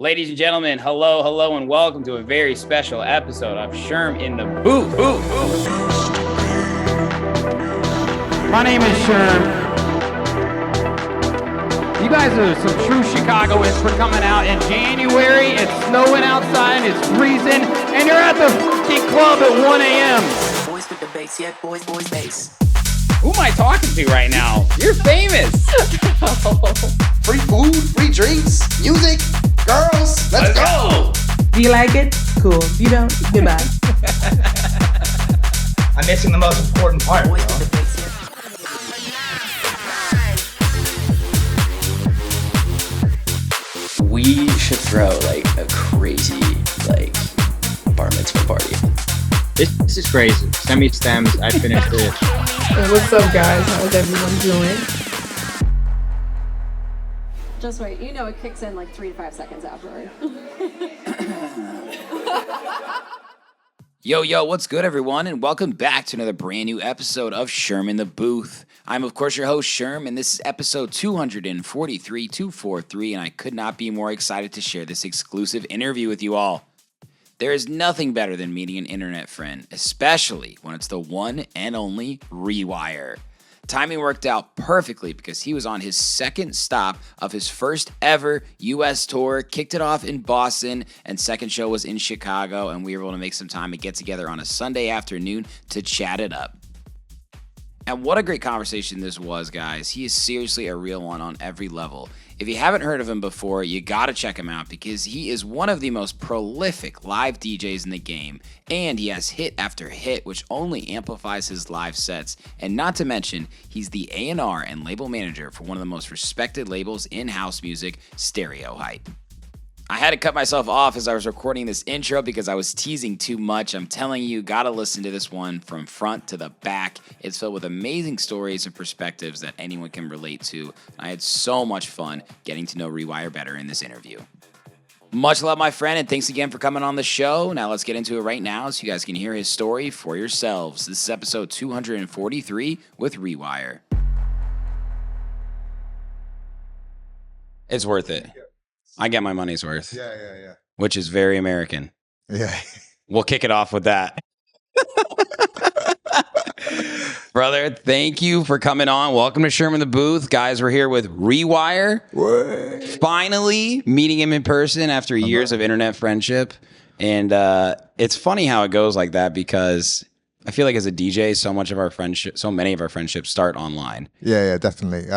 Ladies and gentlemen, hello, hello, and welcome to a very special episode of Sherm in the Booth. My name is Sherm. You guys are some true Chicagoans for coming out in January. It's snowing outside, it's freezing, and you're at the fucking club at 1 a.m. Boys with the bass, yeah, boys, bass. Who am I talking to right now? You're famous. Free food, free drinks, music, girls. Let's go. Do you like it? Cool. If you don't, goodbye. I'm missing the most important part. Boys with the bass, yeah. We should throw like a crazy bar mitzvah party. This is crazy. Send me stems. I finished it. What's up, guys? How's everyone doing? Just wait, you know it kicks in like 3 to 5 seconds afterward. Yo, what's good, everyone, and welcome back to another brand new episode of Sherm in the Booth. I'm, of course, your host, Sherm, and this is episode 243, and I could not be more excited to share this exclusive interview with you all. There is nothing better than meeting an internet friend, especially when it's the one and only R3WIRE. Timing worked out perfectly because he was on his second stop of his first ever U.S. tour, kicked it off in Boston, and second show was in Chicago, and we were able to make some time to get together on a Sunday afternoon to chat it up. And what a great conversation this was, guys. He is seriously a real one on every level. If you haven't heard of him before, you gotta check him out because he is one of the most prolific live DJs in the game, and he has hit after hit, which only amplifies his live sets. And not to mention, he's the A&R and label manager for one of the most respected labels in house music, Stereohype. I had to cut myself off as I was recording this intro because I was teasing too much. I'm telling you, gotta listen to this one from front to the back. It's filled with amazing stories and perspectives that anyone can relate to. I had so much fun getting to know R3WIRE better in this interview. Much love, my friend, and thanks again for coming on the show. Now let's get into it right now so you guys can hear his story for yourselves. This is episode 243 with R3WIRE. It's worth it. I get my money's worth. Yeah. Which is very American. Yeah. We'll kick it off with that. Brother, thank you for coming on. Welcome to Sherm in the Booth. Guys, we're here with R3WIRE. What? Finally meeting him in person after years of internet friendship. And it's funny how it goes like that because I feel like as a DJ, so many of our friendships start online. Yeah, definitely.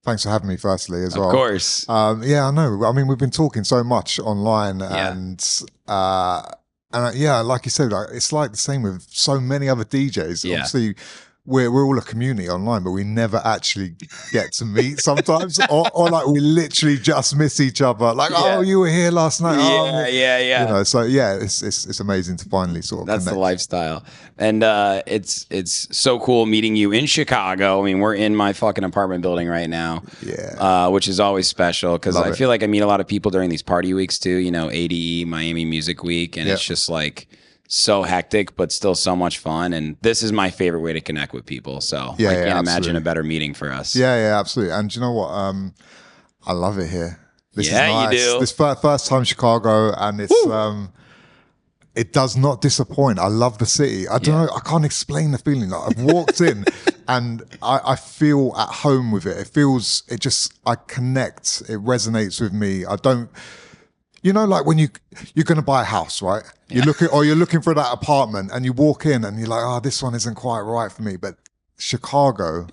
Thanks for having me firstly as well. Of course. Yeah, I know. I mean, we've been talking so much online and like you said, it's like the same with so many other DJs. Yeah. Obviously, we're all a community online, but we never actually get to meet sometimes, or like we literally just miss each other. Like, oh, you were here last night. Yeah. You know, so yeah, it's amazing to finally sort of That's connect. the lifestyle. And it's so cool meeting you in Chicago. I mean, we're in my fucking apartment building right now. Yeah. Which is always special because I it. feel like I meet a lot of people during these party weeks too, you know, ADE, Miami Music Week, and it's just like so hectic, but still so much fun. And this is my favorite way to connect with people. So I can't imagine a better meeting for us. Yeah, absolutely. And do you know what? I love it here. This is Yeah, nice. you do. This first time Chicago, and it's it does not disappoint. I love the city. I don't know. I can't explain the feeling. Like I've walked in and I feel at home with it. I connect. It resonates with me. I don't. You know, like when you're going to buy a house, right? You're looking for that apartment and you walk in and you're like, oh, this one isn't quite right for me. But Chicago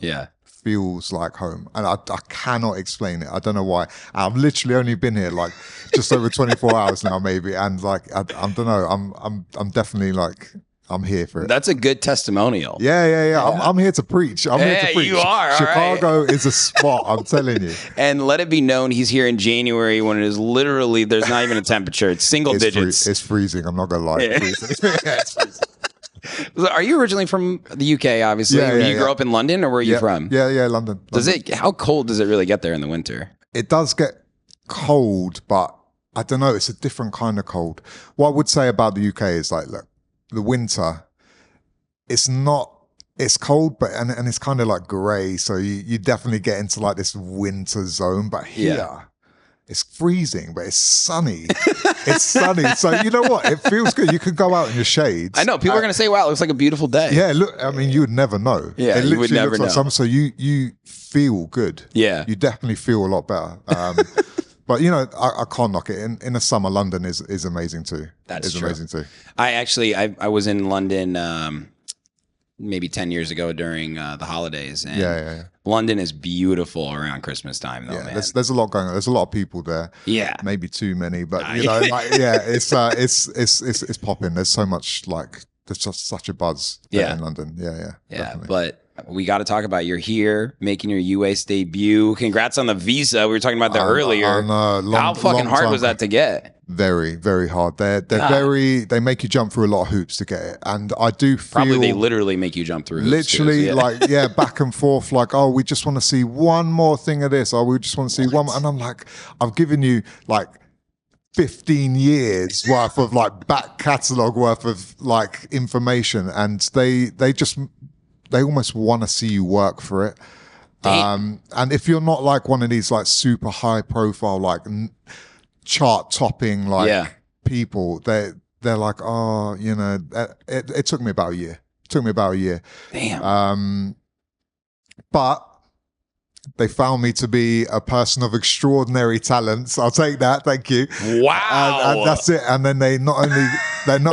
feels like home. And I cannot explain it. I don't know why. I've literally only been here like just over 24 hours now, maybe. And like, I don't know. I'm definitely like, I'm here for it. That's a good testimonial. Yeah. I'm here to preach. I'm here to preach. You are. Chicago is a spot, I'm telling you. And let it be known he's here in January when it is literally, there's not even a temperature. It's single digits. It's freezing. I'm not going to lie. Yeah. It's freezing. Are you originally from the UK, obviously? Yeah, you grew up in London, or where are you from? Yeah, London. How cold does it really get there in the winter? It does get cold, but I don't know. It's a different kind of cold. What I would say about the UK is like, look, the winter, it's cold, but and it's kind of like grey. So you definitely get into like this winter zone. But here, It's freezing, but it's sunny. It's sunny. So you know what? It feels good. You can go out in your shades. I know. People are going to say, wow, it looks like a beautiful day. Yeah, look, I mean, you would never know. Yeah, it you would never looks like know. something, so you feel good. Yeah. You definitely feel a lot better. But, you know, I can't knock it. In the summer, London is amazing too. That's true. Amazing too. I was in London maybe 10 years ago during the holidays. And Yeah. London is beautiful around Christmas time, though, man. There's a lot going on. There's a lot of people there. Yeah. Maybe too many, but you know, like, yeah, it's popping. There's so much, like, there's just such a buzz there in London. Yeah. Definitely. But we got to talk about you're here making your US debut. Congrats on the visa. We were talking about that earlier. I know. How fucking hard was that to get? Very, very hard. They make you jump through a lot of hoops to get it, and I do feel Probably they literally make you jump through hoops too, literally so like back and forth, like, oh, we just want to see one more thing of this, or we just want to see one more. And I'm like, I've given you like 15 years worth of like back catalogue worth of like information, and they almost want to see you work for it. And if you're not like one of these like super high profile like chart topping like people, they're like, oh, you know, it took me about a year. Damn. But they found me to be a person of extraordinary talents. I'll take that. Thank you. Wow. And that's it. And then they not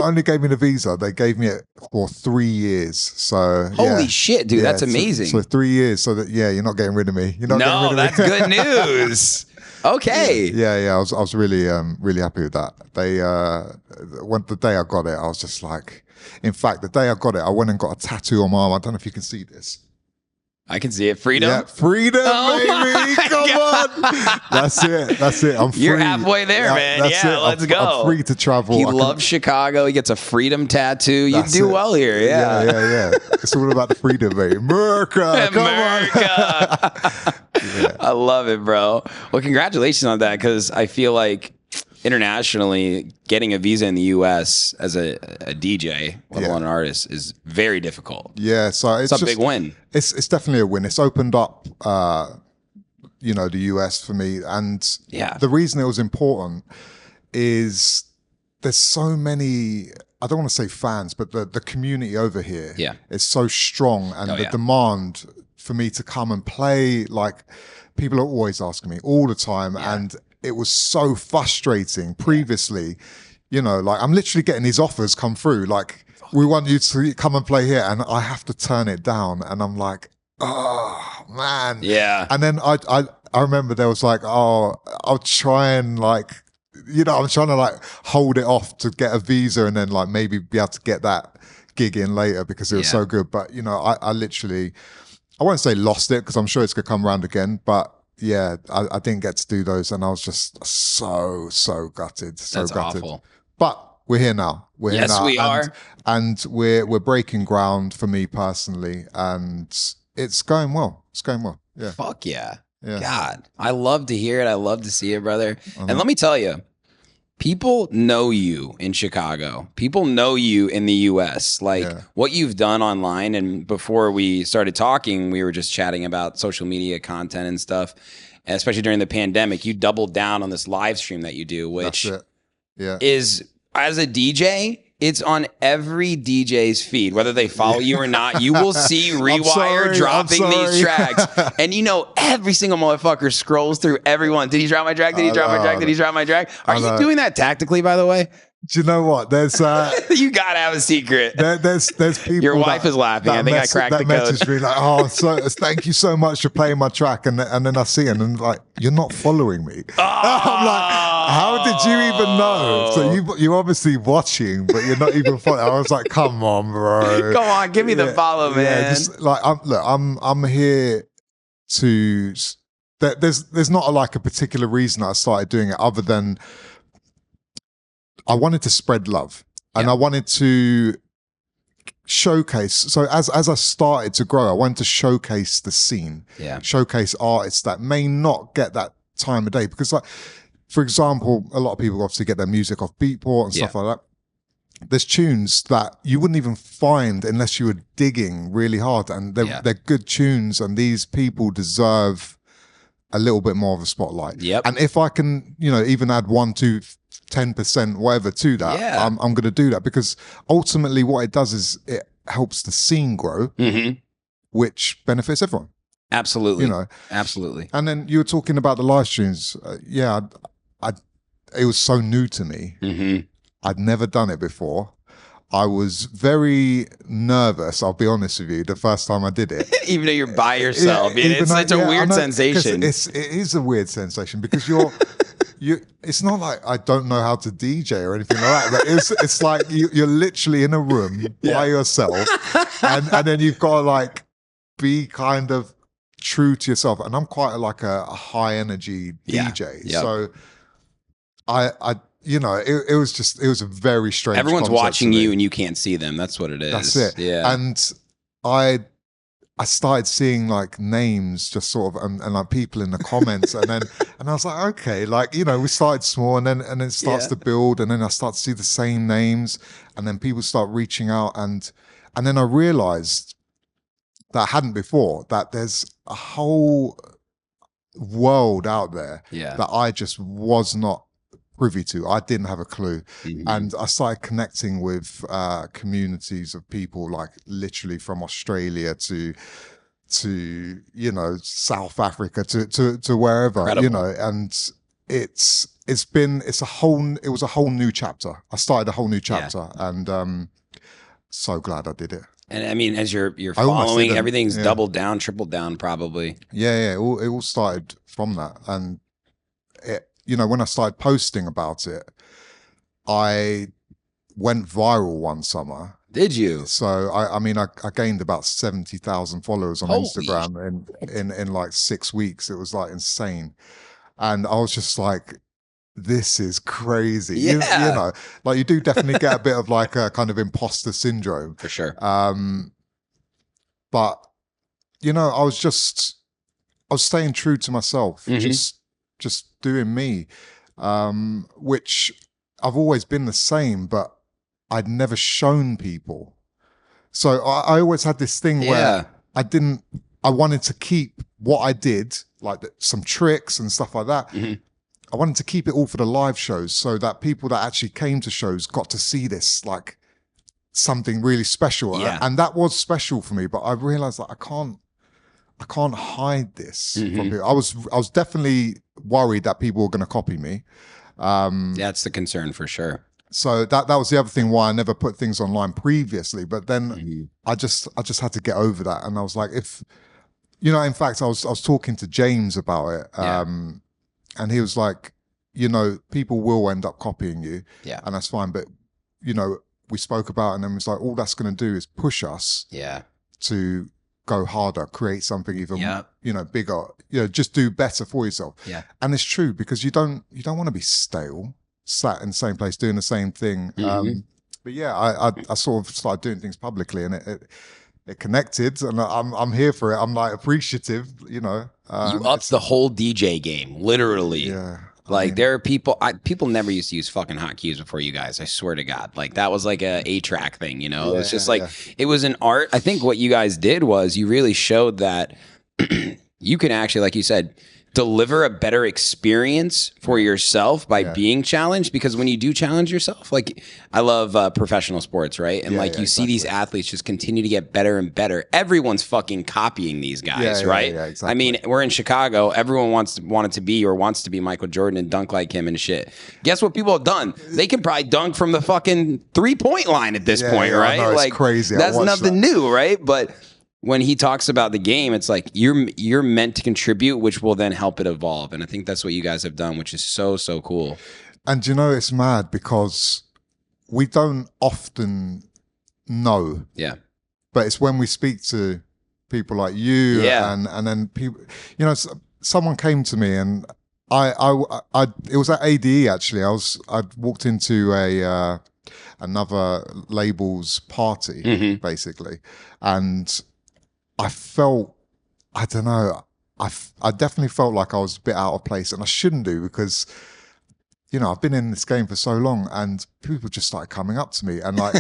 only gave me the visa, they gave me it for 3 years. So Holy shit, dude, that's amazing. So 3 years. So that you're not getting rid of me. You're not getting rid of that's me. good news. Okay. Yeah. I was really really happy with that. The day I got it, I was just like. In fact, the day I got it, I went and got a tattoo on my arm. I don't know if you can see this. I can see it. Freedom. Yeah, freedom, baby. Come on. That's it. I'm free. You're halfway there, man. That's Yeah, it. let's go. I'm free to travel. He loves Chicago. He gets a freedom tattoo. You do well here. Yeah. It's all about the freedom, baby. America. Come on. I love it, bro. Well, congratulations on that, because I feel like internationally, getting a visa in the U.S. as a DJ, let alone an artist, is very difficult. Yeah, so it's a big win. It's definitely a win. It's opened up, the US for me, and the reason it was important is there's so many. I don't want to say fans, but the community over here is so strong, and the demand for me to come and play, like, people are always asking me all the time, and it was so frustrating previously, like I'm literally getting these offers come through, like, we want you to come and play here, and I have to turn it down, and I'm like, oh man. Yeah. And then I remember there was like, oh, I'll try and like, I'm trying to like hold it off to get a visa and then like maybe be able to get that gig in later because it was so good. But I literally, I won't say lost it because I'm sure it's gonna come around again, but yeah, I didn't get to do those, and I was just so gutted. That's gutted. awful. But we're here now. Yes, we are. And we're breaking ground for me personally, and it's going well. Yeah. Fuck yeah. Yeah. God, I love to hear it. I love to see it, brother. And let me tell you, people know you in Chicago. People know you in the US. Like what you've done online. And before we started talking, we were just chatting about social media content and stuff. And especially during the pandemic, you doubled down on this live stream that you do, which is, as a DJ, it's on every DJ's feed, whether they follow you or not. You will see R3WIRE dropping these tracks. And every single motherfucker scrolls through everyone. Did he drop my track? Did he drop my track? Did he drop my track? Are you doing that tactically, by the way? Do you know what? There's you gotta have a secret. There's people. Your wife is laughing. I think I cracked the code. Message me like, oh, thank you so much for playing my track, and then I see it, and like, you're not following me. I'm like, how did you even know? So you're obviously watching, but you're not even following. I was like, come on, bro. Come on, give me the follow, man. Yeah, just like I'm here to. There's not like a particular reason I started doing it other than. I wanted to spread love and I wanted to showcase. So as I started to grow, I wanted to showcase the scene, showcase artists that may not get that time of day. Because like, for example, a lot of people obviously get their music off Beatport and stuff like that. There's tunes that you wouldn't even find unless you were digging really hard, and they're good tunes, and these people deserve a little bit more of a spotlight. Yep. And if I can, you know, even add 1 to 10%, whatever to that, Yeah. I'm going to do that, because ultimately what it does is it helps the scene grow, which benefits everyone. Absolutely. You know, absolutely. And then you were talking about the live streams. It was so new to me. I'd never done it before. I was very nervous, I'll be honest with you, the first time I did it. Even though you're by yourself. It's a weird sensation. It is a weird sensation, because it's not like I don't know how to DJ or anything like that. But it's like you're literally in a room by yourself, and then you've got to like be kind of true to yourself. And I'm quite like a high energy DJ, so I you know, it was a very strange. Everyone's watching you and you can't see them. That's what it is. That's it. Yeah. And I started seeing like names just sort of and like people in the comments, and I was like, okay, like, you know, we started small, and then it starts to build, and then I start to see the same names, and then people start reaching out, and then I realized that I hadn't before, that there's a whole world out there that I just was not privy to. I didn't have a clue. And I started connecting with communities of people, like literally from Australia to you know, South Africa to wherever. Incredible. You know, and it was a whole new chapter. I started a whole new chapter, and so glad I did it. And I mean, as you're following, everything's doubled down, tripled down, probably. It all started from that. And you know, when I started posting about it, I went viral one summer. Did you? So I mean, I gained about 70,000 followers on Instagram in like 6 weeks. It was like insane, and I was just like, this is crazy. You know, like you do definitely get a bit of like a kind of imposter syndrome for sure. But you know, I was staying true to myself, just doing me, which I've always been the same, but I'd never shown people. So I always had this thing where I wanted to keep what I did, like some tricks and stuff like that. I wanted to keep it all for the live shows, so that people that actually came to shows got to see this, like something really special. And that was special for me, but I realized that I can't hide this from people. I was definitely worried that people were going to copy me. That's the concern for sure. So that was the other thing why I never put things online previously. But then I just had to get over that, and I was like, if you know, in fact, I was talking to James about it, and he was like, you know, people will end up copying you, and that's fine. But you know, we spoke about it, and then it was like, all that's going to do is push us, to go harder, create something even you know, bigger, you know, just do better for yourself. And it's true, because you don't want to be stale, sat in the same place doing the same thing. But I sort of started doing things publicly, and it connected, and I'm here for it. I'm like appreciative, you know. You upped the whole DJ game, literally. Like there are people never used to use fucking hotkeys before you guys. I swear to God. Like that was like a 8-track thing, you know? It's just like, it was an art. I think what you guys did was you really showed that you can actually, like you said, deliver a better experience for yourself by being challenged. Because when you do challenge yourself, like I love professional sports, right? And you see these athletes just continue to get better and better. Everyone's fucking copying these guys, right? Exactly. I mean, we're in Chicago. Everyone wants to be Michael Jordan and dunk like him and shit. Guess what people have done? They can probably dunk from the fucking 3-point line at this point, right? No, it's like crazy. That's nothing new, right? But when he talks about the game, it's like you're meant to contribute, which will then help it evolve. And I think that's what you guys have done, which is so cool. And you know, it's mad because we don't often know. But it's when we speak to people like you, and then people, you know, someone came to me, and it was at ADE actually. I walked into another label's party basically, and I felt, I don't know, I definitely felt like I was a bit out of place, and I shouldn't do, because you know, I've been in this game for so long, and people just started coming up to me and like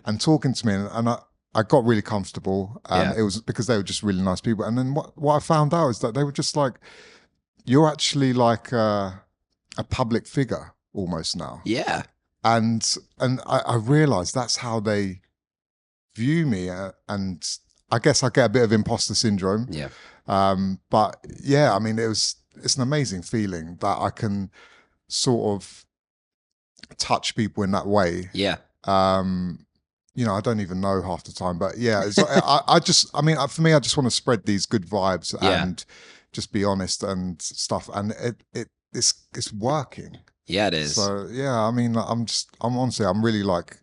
and talking to me, and I got really comfortable. It was because they were just really nice people. And then what I found out is that they were just like, you're actually like a public figure almost now. Yeah. And I realized that's how they view me, and I guess I get a bit of imposter syndrome. Yeah. But yeah, I mean, it's an amazing feeling that I can sort of touch people in that way. Yeah. You know, I don't even know half the time, but yeah, it's, I mean, for me, I just want to spread these good vibes and just be honest and stuff, and it's working. Yeah, it is. So yeah, I mean, I'm honestly, I'm really like,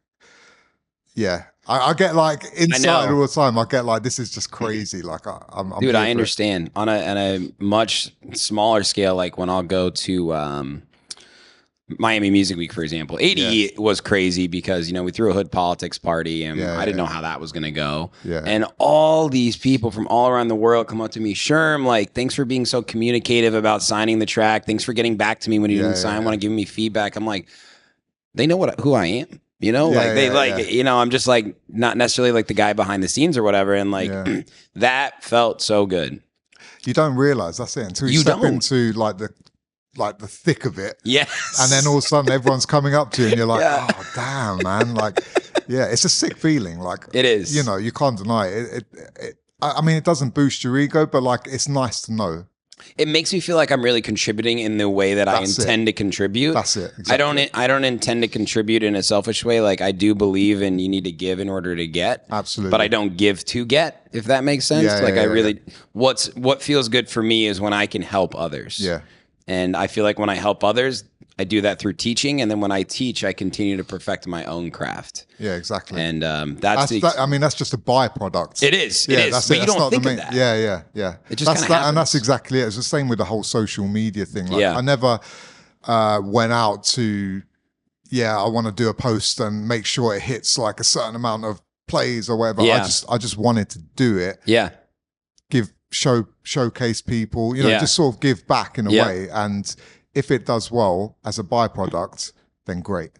yeah, I get like inside all the time. I get like, this is just crazy. Like I'm dude, I understand on a much smaller scale. Like when I'll go to Miami Music Week, for example, ADE was crazy because, you know, we threw a hood politics party and I didn't know how that was going to go. Yeah. And all these people from all around the world come up to me, Sherm, like, thanks for being so communicative about signing the track. Thanks for getting back to me when you didn't sign. Want to give me feedback. I'm like, they know who I am. You know, you know, I'm just like not necessarily like the guy behind the scenes or whatever. And like that felt so good. You don't realize that's it until you step into like the thick of it. Yes. And then all of a sudden everyone's coming up to you and you're like, oh, damn, man. Like, yeah, it's a sick feeling. Like, it is. You know, you can't deny it. I mean, it doesn't boost your ego, but like, it's nice to know. It makes me feel like I'm really contributing in the way that I intend to contribute. That's it. Exactly. I don't intend to contribute in a selfish way. Like, I do believe in you need to give in order to get. Absolutely. But I don't give to get, if that makes sense. What feels good for me is when I can help others. Yeah. And I feel like when I help others, I do that through teaching, and then when I teach, I continue to perfect my own craft. Yeah, exactly. And I mean, that's just a byproduct. It is. It is. That's but it. you that's don't think the of main, that. Yeah. It just kind of happens. And that's exactly it. It's the same with the whole social media thing. Like, I never went out to, I want to do a post and make sure it hits like a certain amount of plays or whatever. Yeah. I just wanted to do it. Yeah. Showcase people, you know, just sort of give back in a way. And if it does well as a byproduct, then great.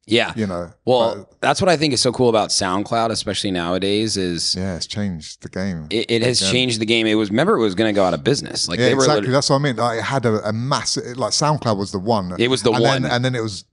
Yeah. You know. Well, that's what I think is so cool about SoundCloud, especially nowadays, is it's changed the game. It has changed the game. It was going to go out of business. Like exactly. That's what I mean. Like, it had a massive, like SoundCloud was the one. It was the one. And then it was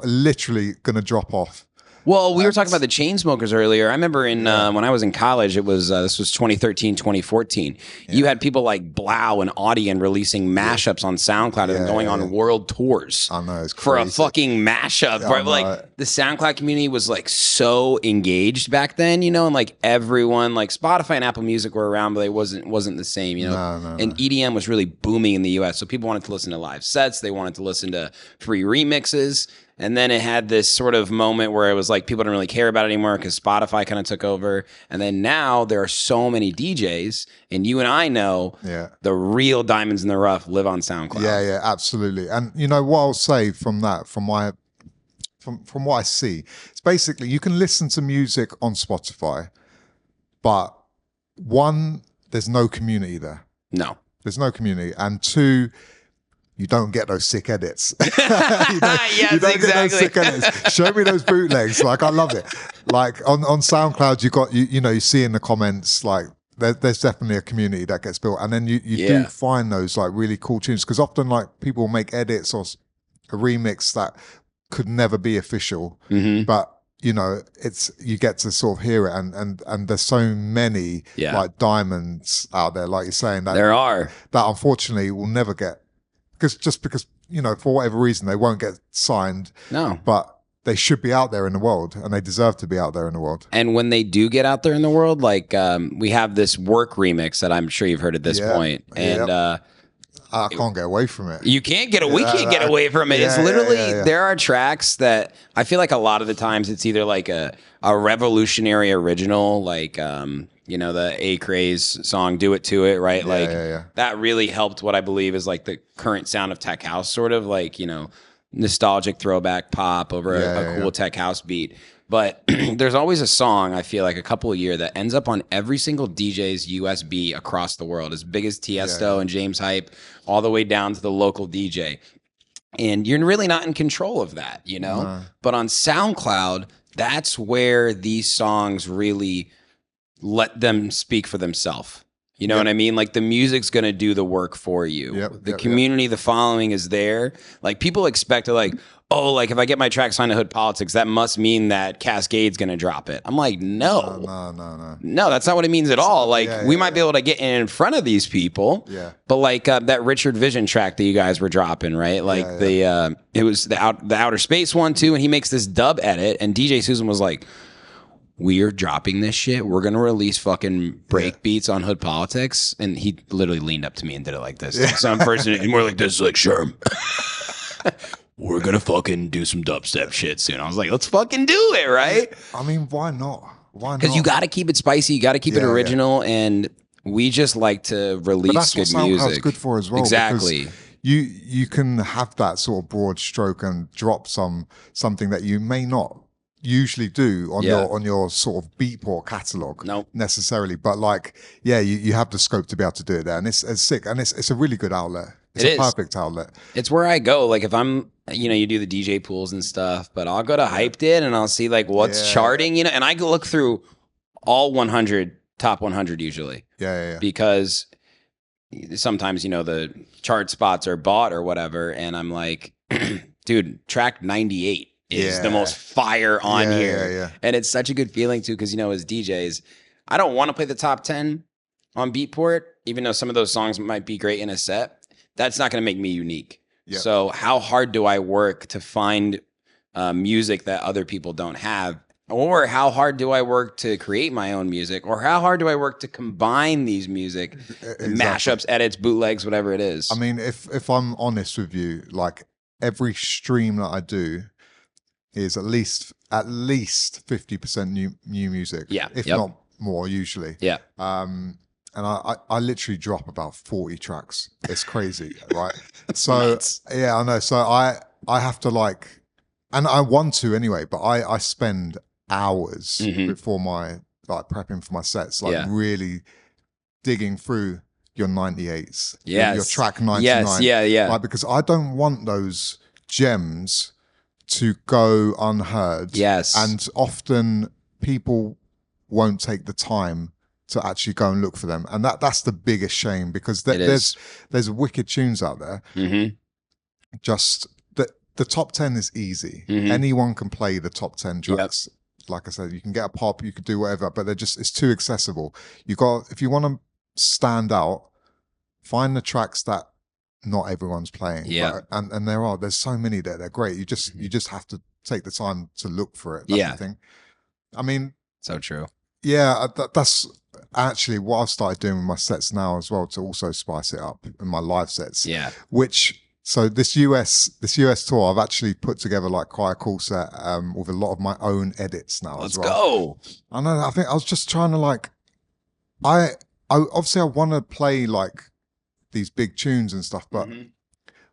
literally going to drop off. Well, we were talking about the Chainsmokers earlier. I remember when I was in college, it was this was 2013, 2014. You had people like Blau and Audien releasing mashups on SoundCloud and going on world tours. I know, it's crazy. For a fucking mashup. Yeah, like the SoundCloud community was like so engaged back then, you know, and like everyone, like Spotify and Apple Music were around, but it wasn't the same, you know. No. And EDM was really booming in the US. So people wanted to listen to live sets. They wanted to listen to free remixes. And then it had this sort of moment where it was like people didn't really care about it anymore because Spotify kind of took over. And then now there are so many DJs, and you and I know the real diamonds in the rough live on SoundCloud. Yeah, absolutely. And you know what I'll say from that, from what I see, it's basically you can listen to music on Spotify, but one, there's no community there. No. There's no community. And two, you don't get those sick edits. Yes, exactly. Get those sick edits. Show me those bootlegs. Like, I love it. Like on SoundCloud, you see in the comments, like there's definitely a community that gets built. And then you do find those like really cool tunes. Because often like people make edits or a remix that could never be official. Mm-hmm. But you know, you get to sort of hear it, and there's so many like diamonds out there, like you're saying, that there are that unfortunately will never get. Because you know, for whatever reason, they won't get signed. No, but they should be out there in the world, and they deserve to be out there in the world. And when they do get out there in the world, like we have this Work remix that I'm sure you've heard at this point, and I can't get away from it. You can't get we can't get away from it. It's literally there are tracks that I feel like a lot of the times it's either like a revolutionary original, like you know, the A Craze song "Do It To It," right? That really helped what I believe is like the current sound of tech house, sort of like, you know, nostalgic throwback pop over a cool tech house beat. But there's always a song, I feel like a couple a year, that ends up on every single DJ's USB across the world, as big as Tiesto and James Hype, all the way down to the local DJ. And you're really not in control of that, you know? No. But on SoundCloud, that's where these songs really let them speak for themselves. You know what I mean? Like the music's gonna do the work for you. The community, the following is there. Like people expect to like, oh, like if I get my track signed to Hood Politics, that must mean that Cascade's gonna drop it. I'm like, no, that's not what it means at all. Like we might be able to get in front of these people. But like that Richard Vision track that you guys were dropping, right? Like it was the Outer Space one too, and he makes this dub edit, and DJ Susan was like, we're dropping this shit. We're going to release fucking break beats on Hood Politics. And he literally leaned up to me and did it like this. Some person, and we're like this, like, Sherm, we're going to fucking do some dubstep shit soon. I was like, let's fucking do it, right? I mean, why not? Why not? Because you got to keep it spicy. You got to keep it original. And we just like to release good music. That's what good for as well. Exactly. You can have that sort of broad stroke and drop something that you may not usually do on your sort of Beatport catalog necessarily, but like you have the scope to be able to do it there, and it's sick, and it's a really good outlet. It's a perfect outlet. It's where I go. Like if I'm, you do the DJ pools and stuff, but I'll go to Hyped It and I'll see like what's charting, and I go look through all 100 top 100 usually. Because sometimes the chart spots are bought or whatever, and I'm like, dude, track 98 is the most fire on here. And it's such a good feeling too, because as DJs, I don't want to play the top 10 on Beatport, even though some of those songs might be great in a set. That's not going to make me unique. So how hard do I work to find music that other people don't have? Or how hard do I work to create my own music? Or how hard do I work to combine these music, mashups, edits, bootlegs, whatever it is? I mean, if I'm honest with you, like every stream that I do is at least 50% new music. If not more, usually. And I literally drop about 40 tracks. It's crazy, right? So I know. So I have to like, and I want to anyway, but I spend hours before my prepping for my sets, really digging through your 98s, your track 99, like, because I don't want those gems to go unheard. And often people won't take the time to actually go and look for them, and that's the biggest shame, because there's wicked tunes out there. Just the top 10 is easy. Anyone can play the top 10 tracks. Like I said, you can get a pop, you could do whatever, but it's too accessible. If you want to stand out, find the tracks that not everyone's playing. And there's so many there. They're great. You just have to take the time to look for it. That's the thing. I mean, so true. That's actually what I've started doing with my sets now as well, to also spice it up in my live sets. So this US tour, I've actually put together like quite a cool set with a lot of my own edits now. Let's go. I know. I think I was just trying to like, I obviously I want to play like these big tunes and stuff, but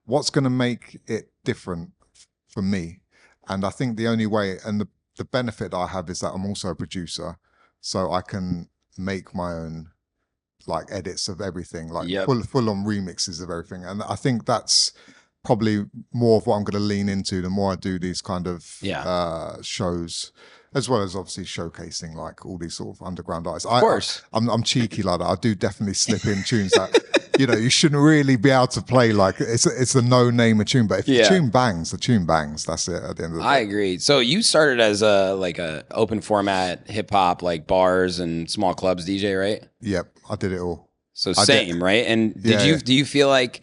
what's going to make it different for me? And I think the only way, and the benefit that I have, is that I'm also a producer, so I can make my own like edits of everything, like full on remixes of everything. And I think that's probably more of what I'm going to lean into the more I do these kind of shows, as well as obviously showcasing like all these sort of underground artists. Of course. I'm cheeky like that. I do definitely slip in tunes that you shouldn't really be able to play. Like it's a no-name tune, but if the tune bangs, the tune bangs. That's it at the end of the day. I agree. So you started as a open format hip hop, like bars and small clubs DJ, right? Yep, I did it all. So same, right? And do you feel like,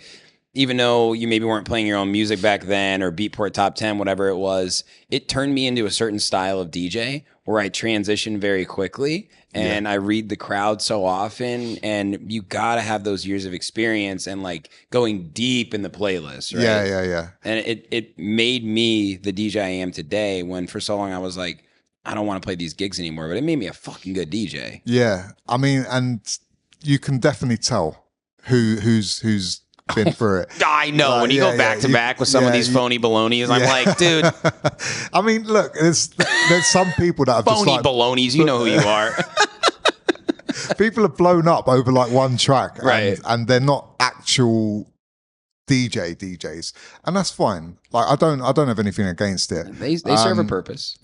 even though you maybe weren't playing your own music back then, or Beatport Top 10, whatever it was, it turned me into a certain style of DJ where I transition very quickly, and I read the crowd so often, and you got to have those years of experience and like going deep in the playlist, right? Yeah. And it made me the DJ I am today, when for so long I was like, I don't want to play these gigs anymore, but it made me a fucking good DJ. Yeah. I mean, and you can definitely tell who's been through it. I know. When you go back to back with some of these phony balonies, I'm like, dude. I mean, look, there's some people that have phony just like, balonies. You know who you are. People have blown up over like one track, right? And they're not actual DJs, and that's fine. Like I don't have anything against it. They serve a purpose.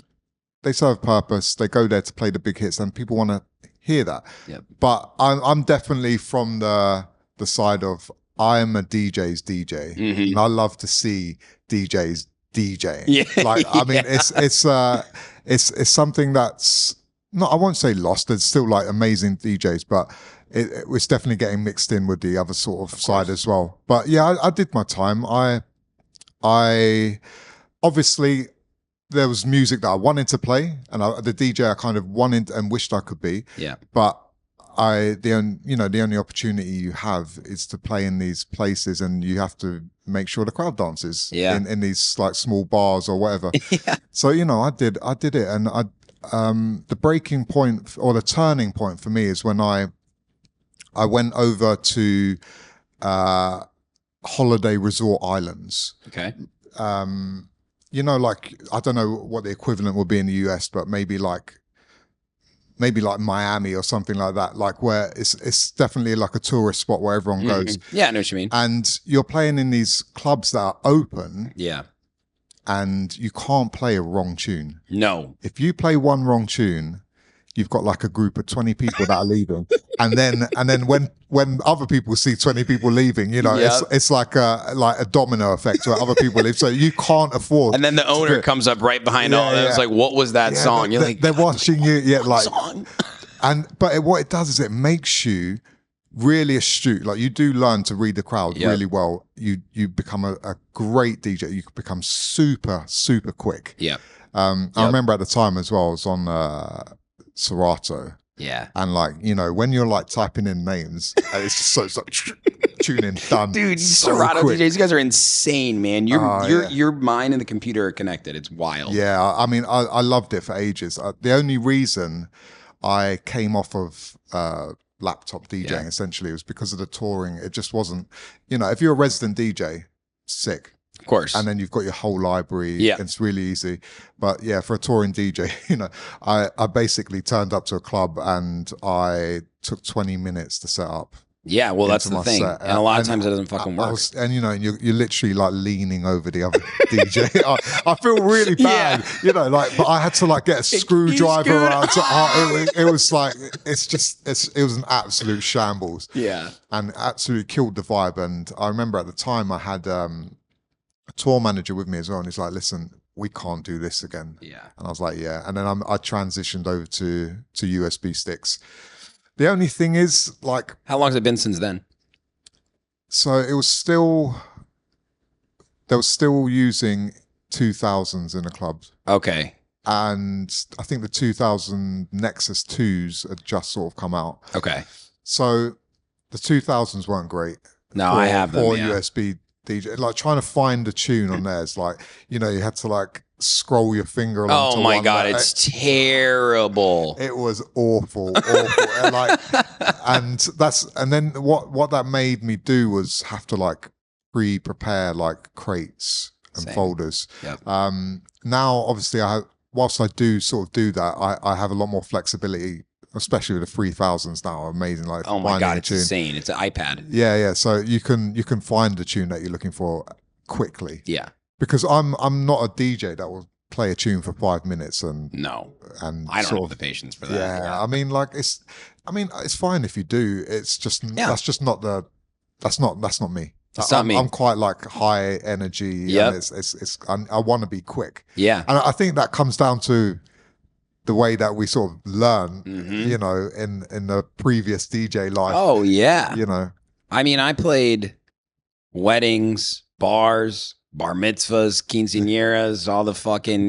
They serve a purpose. They go there to play the big hits, and people want to hear that. Yep. But I'm definitely from the side of I'm a DJ's DJ, and I love to see DJs DJing. Yeah. Like I mean, it's something that's not, I won't say lost. There's still like amazing DJs, but it was definitely getting mixed in with the other sort of side as well. But yeah, I did my time. I obviously there was music that I wanted to play, and the DJ I kind of wanted and wished I could be. Yeah. But the only opportunity you have is to play in these places, and you have to make sure the crowd dances in these like small bars or whatever. Yeah. So I did it, and the breaking point or the turning point for me is when I went over to holiday resort islands. Okay. Like I don't know what the equivalent would be in the US, but maybe like Miami or something like that, like where it's definitely like a tourist spot where everyone goes. Yeah, I know what you mean. And you're playing in these clubs that are open. Yeah. And you can't play a wrong tune. No. If you play one wrong tune, you've got like a group of 20 people that are leaving. And then when other people see 20 people leaving, it's like a domino effect where other people leave. So you can't afford. And then the owner comes up right behind all that. It's like, what was that song? You're like, they're watching you. Yeah, like song. But what it does is it makes you really astute. Like you do learn to read the crowd really well. You become a great DJ. You become super, super quick. Yeah. I remember at the time as well, I was on Serato. Yeah. And when you're like typing in names, and it's just like tuning done. Dude, so Serato quick. DJs, you guys are insane, man. Your mind and the computer are connected. It's wild. Yeah, I mean, I loved it for ages. The only reason I came off of laptop DJing essentially was because of the touring. It just wasn't, if you're a resident DJ, sick. Of course. And then you've got your whole library. Yeah. It's really easy. But yeah, for a touring DJ, I basically turned up to a club and I took 20 minutes to set up. Yeah, well, that's the thing. Set. And a lot of times it doesn't fucking work. You're literally like leaning over the other DJ. I feel really bad, but I had to like get a screwdriver around. It was like, it was an absolute shambles. Yeah. And absolutely killed the vibe. And I remember at the time I had a tour manager with me as well. And he's like, listen, we can't do this again. Yeah. And I was like, yeah. And then I transitioned over to USB sticks. The only thing is, like, how long has it been since then? So they were still using 2000s in the clubs. Okay. And I think the 2000 Nexus 2s had just sort of come out. Okay. So the 2000s weren't great. No, I have them. Or USB DJ. Like trying to find a tune on there is like, you had to like scroll your finger along. Oh my God, it's terrible. It was awful. and then what that made me do was have to like pre-prepare like crates and folders. Yep. Now obviously whilst I do sort of do that, I have a lot more flexibility, especially with the 3000s now. Amazing. Like, oh my God, it's insane. It's an iPad. Yeah. So you can find the tune that you're looking for quickly. Yeah. Because I'm not a DJ that will play a tune for 5 minutes and I don't have the patience for that. Yeah, I mean, it's fine if you do. It's just that's not me. It's not me. I'm quite like high energy. Yeah, I want to be quick. Yeah, and I think that comes down to the way that we sort of learn, in the previous DJ life. Oh yeah, I mean, I played weddings, bars, bar mitzvahs, quinceañeras, all the fucking,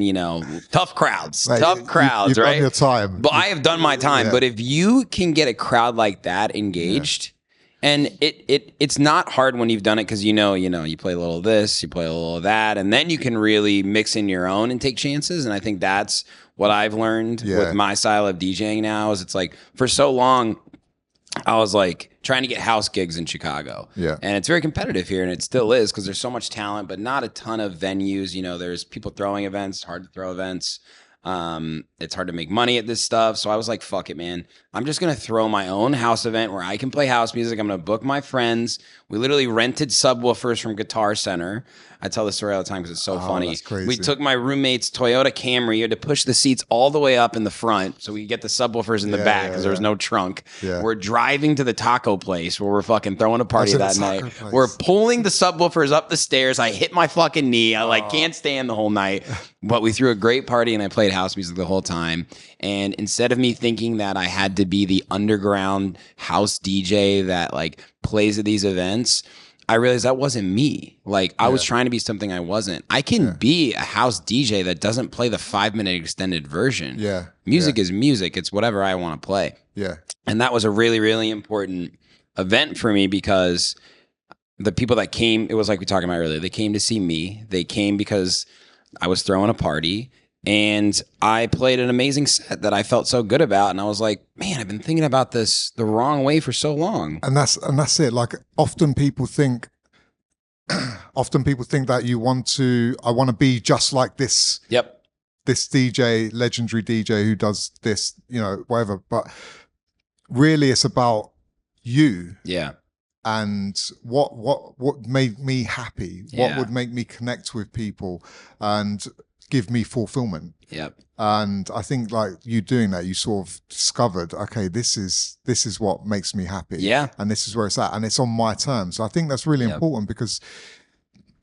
tough crowds, Mate, right? You've done your time. But I have done my time. Yeah. But if you can get a crowd like that engaged, and it's not hard when you've done it because you play a little of this, you play a little of that, and then you can really mix in your own and take chances. And I think that's what I've learned with my style of DJing now is it's like for so long, I was like trying to get house gigs in Chicago. Yeah. And it's very competitive here, and it still is because there's so much talent, but not a ton of venues. There's people throwing events, hard to throw events. It's hard to make money at this stuff. So I was like, fuck it, man. I'm just going to throw my own house event where I can play house music. I'm going to book my friends. We literally rented subwoofers from Guitar Center. I tell this story all the time because it's so funny. That's crazy. We took my roommate's Toyota Camry. You had to push the seats all the way up in the front so we could get the subwoofers in the back because there was no trunk. Yeah. We're driving to the taco place where we're fucking throwing a party to the that taco night. place. We're pulling the subwoofers up the stairs. I hit my fucking knee. I can't stand the whole night. But we threw a great party and I played house music the whole time. And instead of me thinking that I had to be the underground house DJ that like plays at these events, I realized that wasn't me. Like I was trying to be something I wasn't. I can be a house DJ that doesn't play the 5-minute extended version. Yeah. Music is music. It's whatever I want to play. Yeah. And that was a really, really important event for me because the people that came, it was like we talked about earlier, they came to see me. They came because I was throwing a party and I played an amazing set that I felt so good about. And I was like, man, I've been thinking about this the wrong way for so long. And that's it. Like often people think that I want to be just like this. Yep. This DJ, legendary DJ who does this, whatever. But really it's about you. Yeah. And what made me happy, what would make me connect with people and give me fulfillment. Yep. And I think like you doing that, you sort of discovered, okay, this is what makes me happy. Yeah. And this is where it's at. And it's on my terms. So I think that's really important because,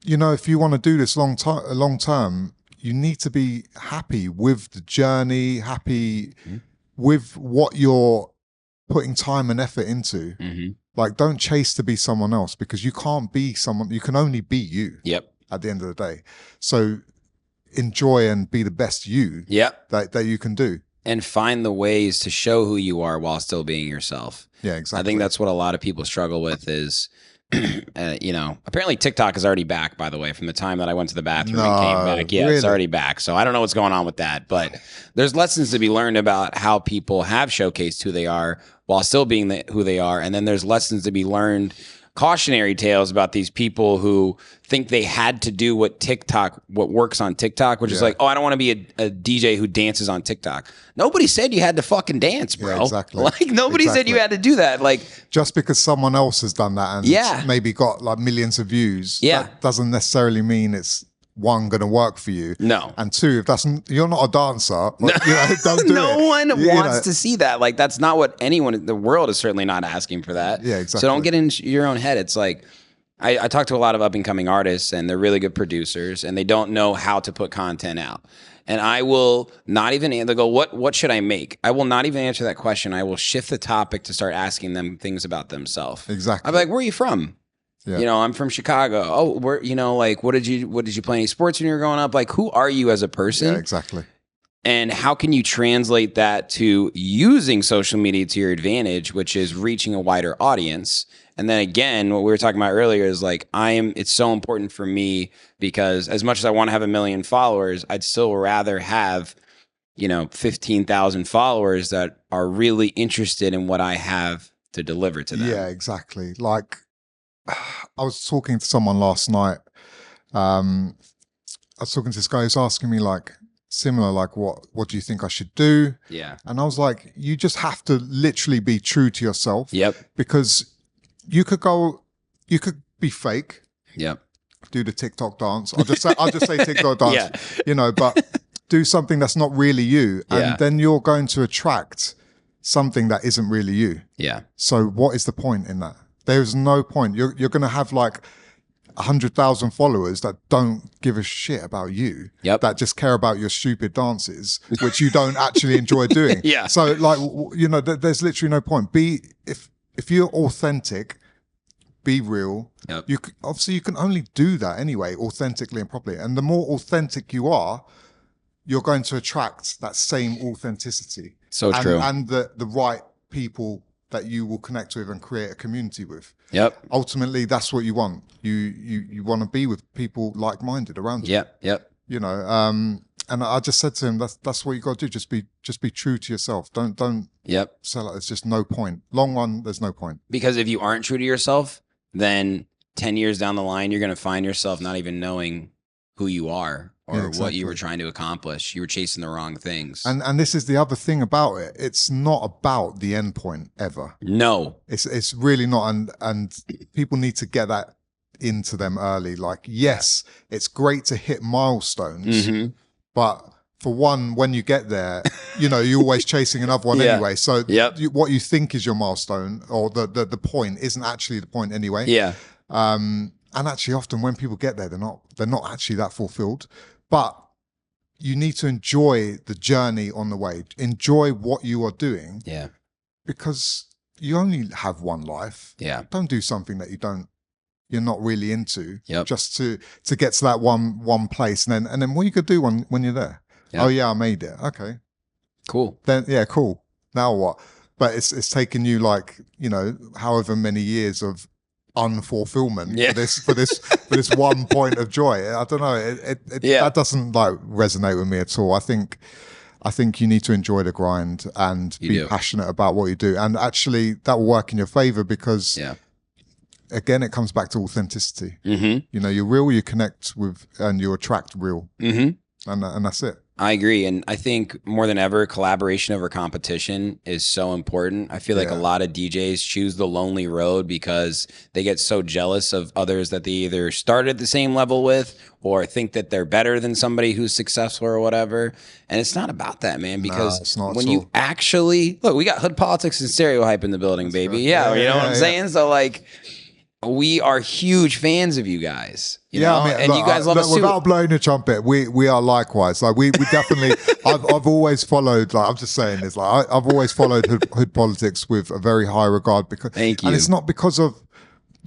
if you want to do this long term, you need to be happy with the journey, happy with what you're putting time and effort into. Mm-hmm. Like, don't chase to be someone else because you can't be someone, you can only be you. Yep. At the end of the day. So enjoy and be the best you that you can do. And find the ways to show who you are while still being yourself. Yeah, exactly. I think that's what a lot of people struggle with is, apparently TikTok is already back, by the way, from the time that I went to the bathroom and came back. Yeah, really? It's already back. So I don't know what's going on with that, but there's lessons to be learned about how people have showcased who they are while still being who they are. And then there's lessons to be learned, cautionary tales about these people who think they had to do what works on TikTok, which is like, oh, I don't want to be a DJ who dances on TikTok. Nobody said you had to fucking dance, bro. Yeah, exactly. Like nobody said you had to do that. Like just because someone else has done that and maybe got like millions of views, that doesn't necessarily mean it's one going to work for you. No. And two, if you're not a dancer, like, don't do it. No one wants to see that. Like that's not what anyone in the world is certainly not asking for that. Yeah, exactly. So don't get in your own head. It's like I talk to a lot of up and coming artists and they're really good producers and they don't know how to put content out. And I will not even they'll go, what should I make? I will not even answer that question. I will shift the topic to start asking them things about themselves. Exactly. I'll be like, where are you from? Yeah. I'm from Chicago. Oh, where, like, what did you play any sports when you were growing up? Like, who are you as a person? Yeah, exactly. And how can you translate that to using social media to your advantage, which is reaching a wider audience? And then again, what we were talking about earlier is like, it's so important for me because as much as I want to have 1 million followers, I'd still rather have, 15,000 followers that are really interested in what I have to deliver to them. Yeah, exactly. Like, I was talking to someone last night. I was talking to this guy who's asking me like similar, like what do you think I should do? Yeah. And I was like, you just have to literally be true to yourself. Yep. Because you could be fake. Yep. Do the TikTok dance. I'll just say TikTok dance. Yeah. But do something that's not really you. And then you're going to attract something that isn't really you. Yeah. So what is the point in that? There's no point. You're going to have like 100,000 followers that don't give a shit about you. Yep. That just care about your stupid dances, which you don't actually enjoy doing. Yeah. So like, there's literally no point. If you're authentic, be real. Yep. You can only do that anyway, authentically and properly. And the more authentic you are, you're going to attract that same authenticity. So true. And the right people that you will connect with and create a community with. Yep. Ultimately, that's what you want. You want to be with people like-minded around you. Yep. And I just said to him, that's what you got to do. Just be true to yourself. Don't sell it. There's just no point. Long run, there's no point. Because if you aren't true to yourself, then 10 years down the line, you're going to find yourself not even knowing who you are. or exactly. what you were trying to accomplish. You were chasing the wrong things. And this is the other thing about it. It's not about the end point ever. No. It's really not. And people need to get that into them early. Like, yes, it's great to hit milestones, but for one, when you get there, you know, you're always chasing another one anyway. So what you think is your milestone or the point isn't actually the point anyway. Yeah. And actually often when people get there, they're not actually that fulfilled, but you need to enjoy the journey on the way. Enjoy what you are doing. Yeah. Because you only have one life. Yeah. Don't do something that you're not really into just to get to that one place. And then what you could do when you're there? Yep. Oh yeah, I made it. Okay. Cool. Then yeah, cool. Now what? But it's taken you like, you know, however many years of unfulfillment for this one point of joy. I don't know. That doesn't like resonate with me at all. I think you need to enjoy the grind and be passionate about what you do. And actually that will work in your favor because again, it comes back to authenticity. You know, you're real, you connect with, and you attract real. And that's it. I agree. And I think more than ever, collaboration over competition is so important. I feel like a lot of DJs choose the lonely road because they get so jealous of others that they either started at the same level with or think that they're better than somebody who's successful or whatever. And it's not about that, man, because when you actually look, we got Hood Politics and Stereohype in the building, baby. Yeah, you know what I'm saying? So like, we are huge fans of you guys. You know? I mean, and look, you guys love us too. Without blowing the trumpet, we are likewise. Like we definitely. I've always followed. Like I'm just saying this. Like I've always followed Hood Politics with a very high regard because. Thank you. And it's not because of,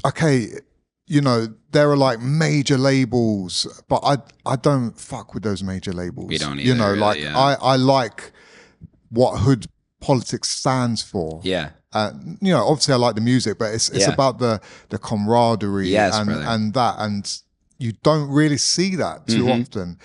okay, you know, there are like major labels, but I don't fuck with those major labels. We don't either. You know, really, like I like what Hood Politics stands for. Yeah. You know, obviously I like the music, but it's about the camaraderie and that, and you don't really see that too often.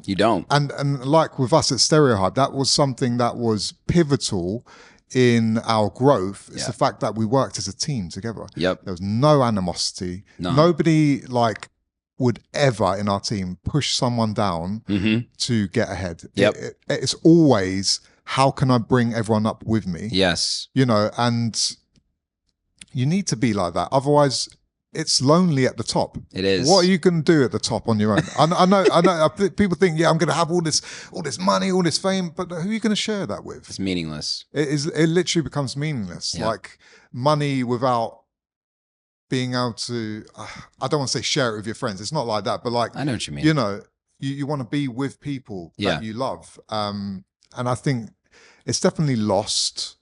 You don't. And like with us at Stereohype, that was something that was pivotal in our growth. It's the fact that we worked as a team together. Yep. There was no animosity. No. Nobody like would ever in our team push someone down to get ahead. Yep. It's always, how can I bring everyone up with me? Yes. You know, and you need to be like that. Otherwise, it's lonely at the top. It is. What are you going to do at the top on your own? I know. People think, I'm going to have all this money, all this fame, but who are you going to share that with? It's meaningless. It literally becomes meaningless. Yeah. Like money without being able to, I don't want to say share it with your friends. It's not like that, but like, I know what you mean. You know, you want to be with people that you love. And I think it's definitely lost,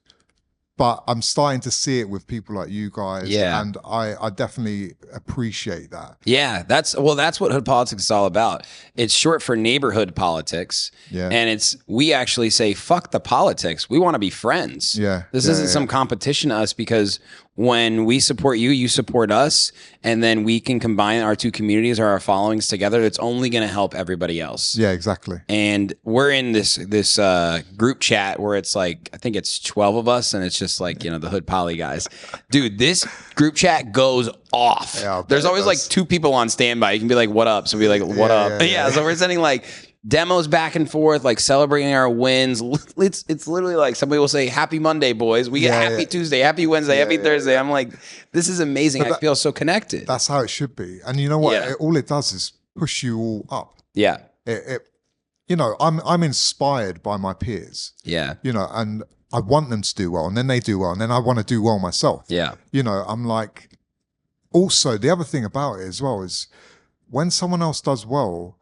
but I'm starting to see it with people like you guys. Yeah. And I definitely appreciate that. Yeah, that's what Hood Politics is all about. It's short for neighborhood politics. Yeah. And we actually say, fuck the politics. We want to be friends. Yeah. This isn't some competition to us, because when we support you, you support us, and then we can combine our two communities or our followings together. It's only going to help everybody else. Yeah, exactly. And we're in this group chat where it's like, I think it's 12 of us, and it's just like, you know, the Hood Poly guys. Dude, this group chat goes off. Yeah, there's always like two people on standby. You can be like, what up? So be like, what up? Yeah. So we're sending like demos back and forth, like celebrating our wins. It's literally like somebody will say, happy Monday, boys. We get happy Tuesday, happy Wednesday, happy Thursday. I'm like, this is amazing. I feel so connected. That's how it should be. And you know what? All it does is push you all up. Yeah. You know, I'm inspired by my peers. Yeah. You know, and I want them to do well, and then they do well, and then I want to do well myself. Yeah. You know, I'm like, also the other thing about it as well is when someone else does well,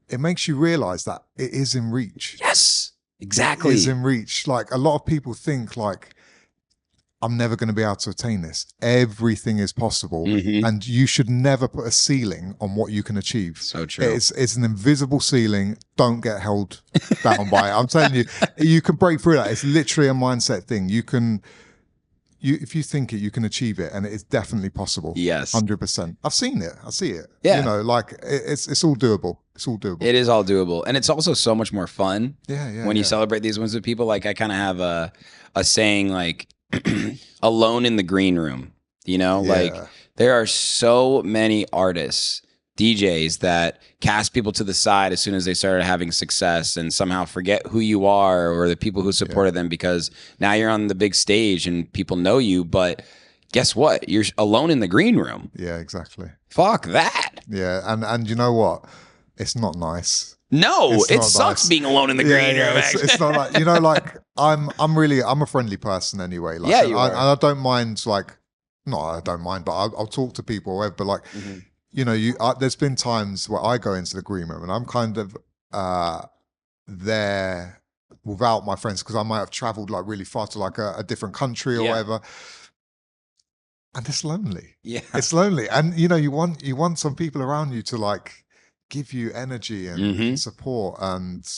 it makes you realize that it is in reach. Yes, exactly. It is in reach. Like a lot of people think like, I'm never going to be able to attain this. Everything is possible. And you should never put a ceiling on what you can achieve. So true. It's an invisible ceiling. Don't get held down by it. I'm telling you, you can break through that. It's literally a mindset thing. If you think it, you can achieve it, and it is definitely possible. Yes. 100%. I've seen it. I see it. Yeah. You know, like it's all doable. It's all doable. It is all doable. And it's also so much more fun. When you celebrate these wins with people. Like I kind of have a saying like, alone in the green room, you know, like there are so many artists DJs that cast people to the side as soon as they started having success and somehow forget who you are or the people who supported them, because now you're on the big stage and people know you, but guess what? You're alone in the green room. Yeah, exactly. Fuck that. Yeah, and you know what? It's not nice. No, It's it not sucks nice. being alone in the green room. It's not like, you know, like I'm a friendly person anyway. Like, Yeah, you are. and I don't mind, like, no, I don't mind, but I'll talk to people or whatever. But like, you know, there's been times where I go into the green room and I'm kind of there without my friends because I might have traveled like really far to like a different country or whatever. And it's lonely. Yeah, it's lonely, and you know, you want some people around you to like give you energy and support, and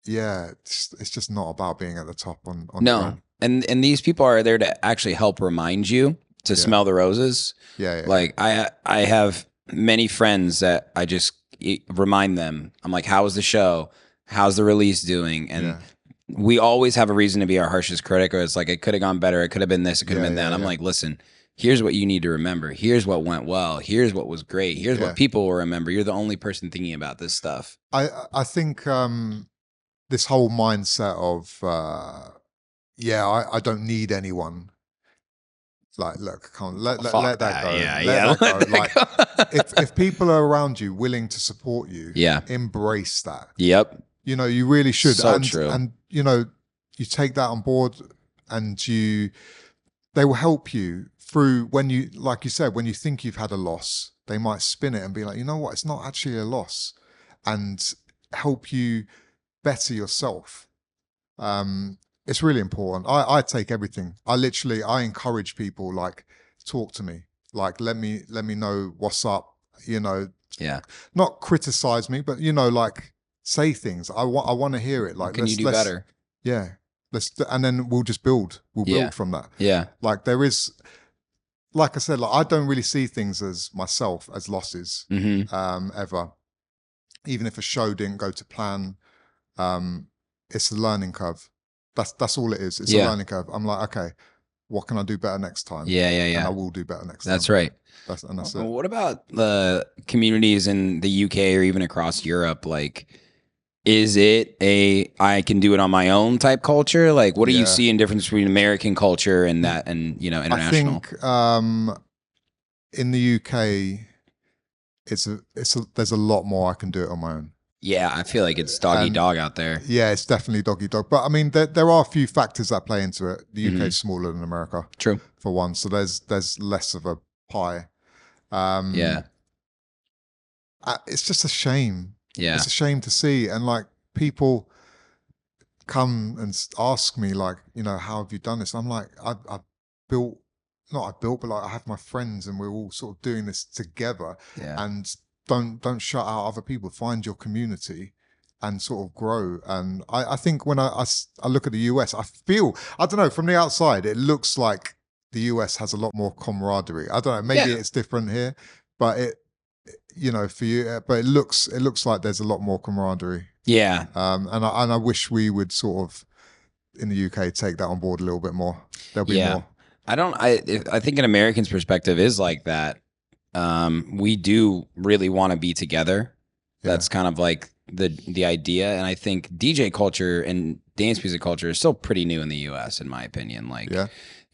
yeah, it's just not about being at the top on your own. And these people are there to actually help remind you to smell the roses. Like I have many friends that I just remind them. I'm like, how was the show? How's the release doing? And we always have a reason to be our harshest critic, or it's like, it could have gone better, it could have been this, it could have been that. I'm like, listen, here's what you need to remember. Here's what went well. Here's what was great. Here's what people will remember. You're the only person thinking about this stuff. I think this whole mindset of I don't need anyone. Like, look, come on, let that go. Let that go. Like, if people are around you willing to support you, embrace that. Yep. You know, you really should. So true. And you know, you take that on board, and they will help you through when you, like you said, when you think you've had a loss, they might spin it and be like, you know what, it's not actually a loss, and help you better yourself. It's really important. I take everything. I encourage people, like, talk to me, like, let me know what's up, you know, not criticize me, but you know, like, say things. I want to hear it. Like, can you do better? Yeah. And then we'll just build. We'll build from that. Yeah. Like, there is, like I said, like, I don't really see things as myself as losses, ever. Even if a show didn't go to plan, it's a learning curve. That's all it is. It's a learning curve. I'm like, okay, what can I do better next time? And I will do better next time. That's right. That's it. What about the communities in the UK or even across Europe? Like, is it I can do it on my own type culture? Like, what do you see in difference between American culture and that, and, you know, international? I think in the UK, there's a lot more I can do it on my own. Yeah, I feel like it's dog eat dog out there. Yeah, it's definitely dog eat dog. But I mean, there are a few factors that play into it. The UK is smaller than America. True. For one, so there's less of a pie. It's just a shame. Yeah, it's a shame to see, and like, people come and ask me, like, you know, how have you done this? I'm like, I built, but like, I have my friends, and we're all sort of doing this together. And don't shut out other people. Find your community and sort of grow. And I think when I look at the US, I don't know, from the outside, it looks like the US has a lot more camaraderie. I don't know, maybe it's different here, but you know, for you, but it looks like there's a lot more camaraderie. Yeah. And I wish we would sort of, in the UK, take that on board a little bit more. There'll be more. I think an American's perspective is like that. We do really want to be together. That's kind of like the idea. And I think DJ culture and dance music culture is still pretty new in the US, in my opinion. Like,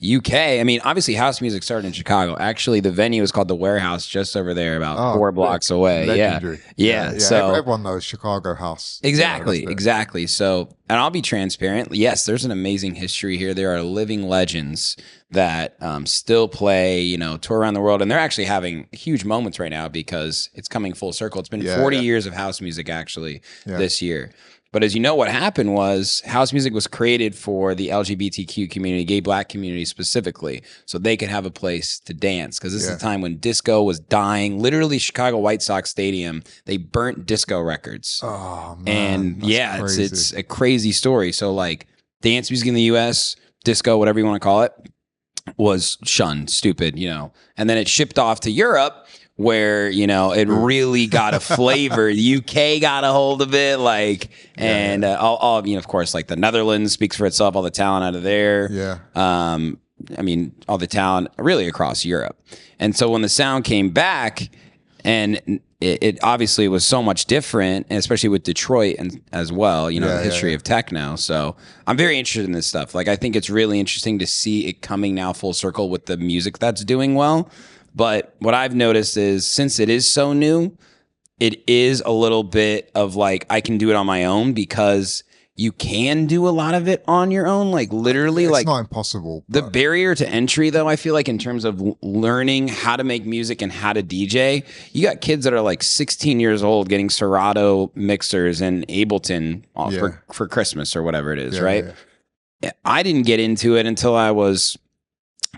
UK, I mean, obviously house music started in Chicago. Actually, the venue is called the Warehouse, just over there, about 4 blocks away. Legendary. Yeah. So everyone knows Chicago house. Exactly. So, and I'll be transparent. Yes, there's an amazing history here. There are living legends that still play, you know, tour around the world, and they're actually having huge moments right now because it's coming full circle. It's been 40 years of house music actually this year. But as you know, what happened was house music was created for the LGBTQ community, gay black community specifically, so they could have a place to dance. Because this is the time when disco was dying. Literally, Chicago White Sox Stadium, they burnt disco records. Oh, man. And it's a crazy story. So like, dance music in the US, disco, whatever you want to call it, was shunned, stupid, you know. And then it shipped off to Europe, where, you know, it really got a flavor. The UK got a hold of it, like, and all, you know, of course, like the Netherlands speaks for itself, all the talent out of there. I mean, all the talent really across Europe. And so when the sound came back, and it obviously was so much different, and especially with Detroit and as well, you know, the history of techno. So I'm very interested in this stuff. Like, I think it's really interesting to see it coming now full circle with the music that's doing well. But what I've noticed is, since it is so new, it is a little bit of like, I can do it on my own, because you can do a lot of it on your own, like literally. It's not impossible. The barrier to entry, though, I feel like, in terms of learning how to make music and how to DJ, you got kids that are like 16 years old getting Serato mixers in Ableton for Christmas or whatever it is, right? Yeah. I didn't get into it until I was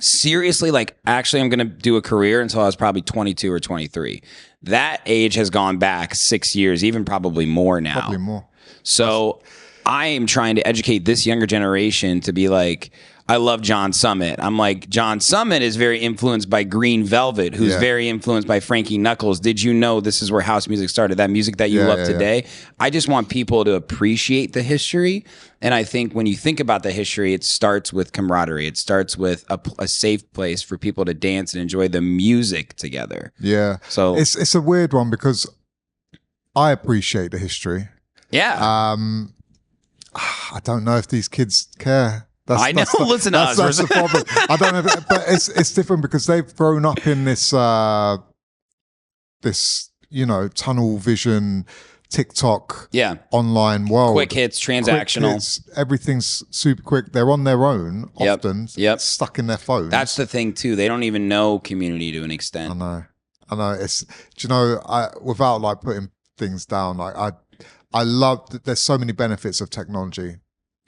seriously like, actually, I'm going to do a career, until I was probably 22 or 23. That age has gone back 6 years, even probably more now. Probably more. So I am trying to educate this younger generation to be like, I love John Summit. I'm like, John Summit is very influenced by Green Velvet, who's very influenced by Frankie Knuckles. Did you know this is where house music started? That music that you love today. I just want people to appreciate the history. And I think when you think about the history, it starts with camaraderie. It starts with a safe place for people to dance and enjoy the music together. Yeah. So it's a weird one, because I appreciate the history. Yeah. I don't know if these kids care. Listen to us. That's the problem. I don't know, but it's different, because they've grown up in this tunnel vision, TikTok, online world. Quick hits, transactional. Everything's super quick. They're on their own often, stuck in their phones. That's the thing too. They don't even know community to an extent. I know. Without like putting things down, like I love that there's so many benefits of technology.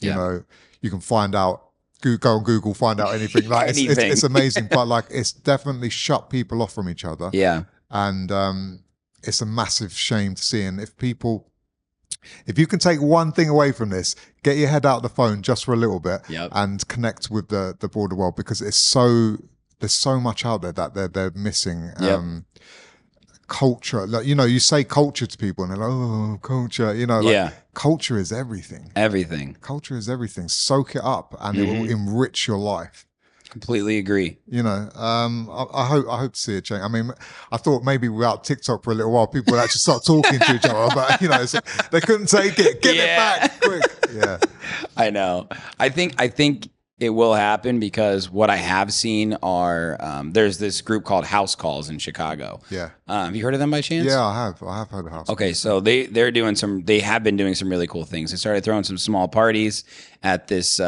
You know, you can find out, go on Google, find out anything. Like it's amazing, but like it's definitely shut people off from each other. Yeah. And it's a massive shame to see. And if you can take one thing away from this, get your head out of the phone just for a little bit and connect with the broader world, because there's so much out there that they're missing. Culture, like, you know, you say culture to people and they're like, oh, culture, you know, like, culture is everything. Culture is everything. Soak it up, and it will enrich your life. Completely agree. You know, I hope to see a change. I mean, I thought maybe without TikTok for a little while, people would actually start talking to each other, but you know, they couldn't take it. Get it back quick. Yeah, I know. I think it will happen, because what I have seen are there's this group called House Calls in Chicago. Yeah. Have you heard of them by chance? Yeah, I have heard of House. Okay, so they have been doing some really cool things. They started throwing some small parties at this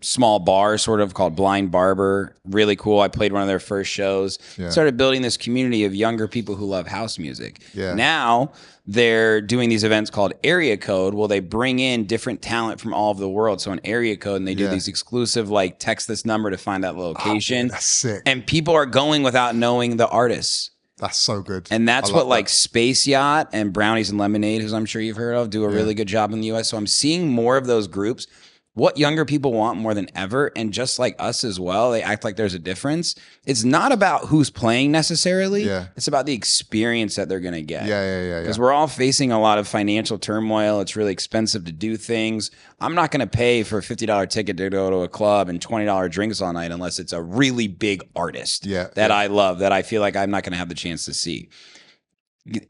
small bar sort of called Blind Barber. Really cool. I played one of their first shows. Started building this community of younger people who love house music. Now they're doing these events called Area Code. Well, they bring in different talent from all over the world. So an Area Code, and they do these exclusive, like, text this number to find that location. That's sick. And people are going without knowing the artists. That's so good. And that's what like Space Yacht and Brownies and Lemonade, who I'm sure you've heard of, do a really good job in the US. So I'm seeing more of those groups. What younger people want more than ever, and just like us as well, they act like there's a difference. It's not about who's playing necessarily. It's about the experience that they're going to get. Because we're all facing a lot of financial turmoil. It's really expensive to do things. I'm not going to pay for a $50 ticket to go to a club and $20 drinks all night unless it's a really big artist that I love, that I feel like I'm not going to have the chance to see.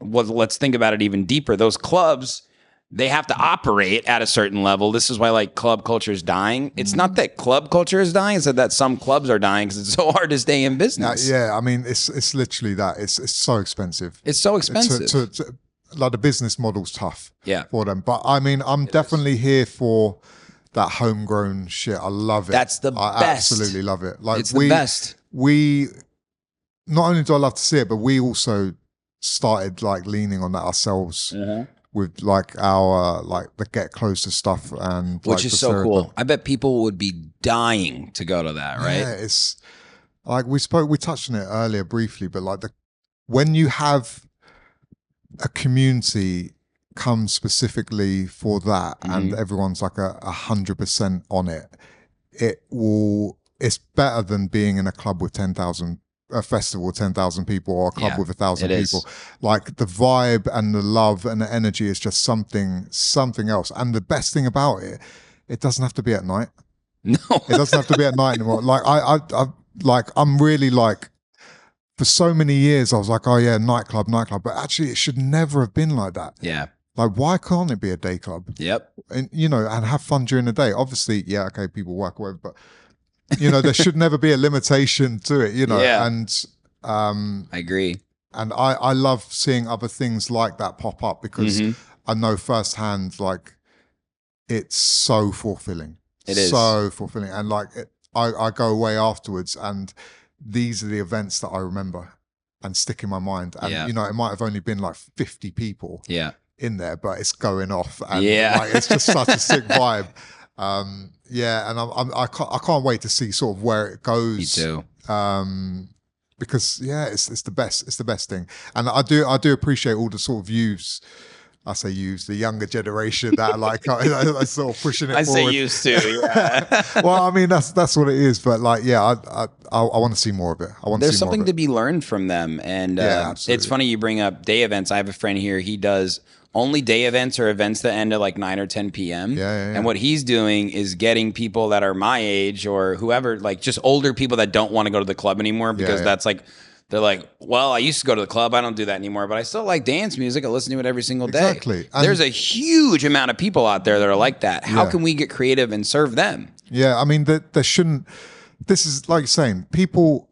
Well, let's think about it even deeper. Those clubs, they have to operate at a certain level. This is why like club culture is dying. It's not that club culture is dying. It's that some clubs are dying because it's so hard to stay in business. I mean, it's literally that. It's so expensive. It's so expensive. Like the business model's tough for them. But I mean, I'm definitely here for that homegrown shit. I love it. That's the best. I absolutely love it. Like it's the best. We, not only do I love to see it, but we also started like leaning on that ourselves. With like our like the Get Closer stuff, and which is so cool. I bet people would be dying to go to that, right? Yeah, it's like we touched on it earlier briefly, but like when you have a community come specifically for that, and everyone's like 100% on it, it's better than being in a club with 10,000. A festival, 10,000 people, or a club with 1,000 people. Like the vibe and the love and the energy is just something else. And the best thing about it doesn't have to be at night. No, it doesn't have to be at night anymore. Like I'm really like for so many years I was like, oh yeah, nightclub, but actually it should never have been like that. Yeah. Like, why can't it be a day club? Yep. And and have fun during the day. Obviously, yeah, okay, people work away, but there should never be a limitation to it. Yeah. And I agree. And I love seeing other things like that pop up because I know firsthand, like, it's so fulfilling. It is so fulfilling, and like I go away afterwards, and these are the events that I remember and stick in my mind. And it might have only been like 50 people. Yeah. In there, but it's going off, and like, it's just such a sick vibe. And I can't wait to see sort of where it goes. Me too. Because it's the best. It's the best thing, and I do appreciate all the sort of views. I say use the younger generation that like I sort of pushing it. I forward. say used to. Yeah. Well, I mean that's what it is, but like I want to see more of it. I want. There's to see more something of to it. be learned from them, and it's funny you bring up day events. I have a friend here. He does only day events or events that end at like 9 or 10 p.m. Yeah. And what he's doing is getting people that are my age or whoever, like just older people that don't want to go to the club anymore because that's like. They're like, well, I used to go to the club. I don't do that anymore, but I still like dance music. I listen to it every single day. Exactly. And there's a huge amount of people out there that are like that. How can we get creative and serve them? Yeah, I mean, there shouldn't. This is like you're saying, people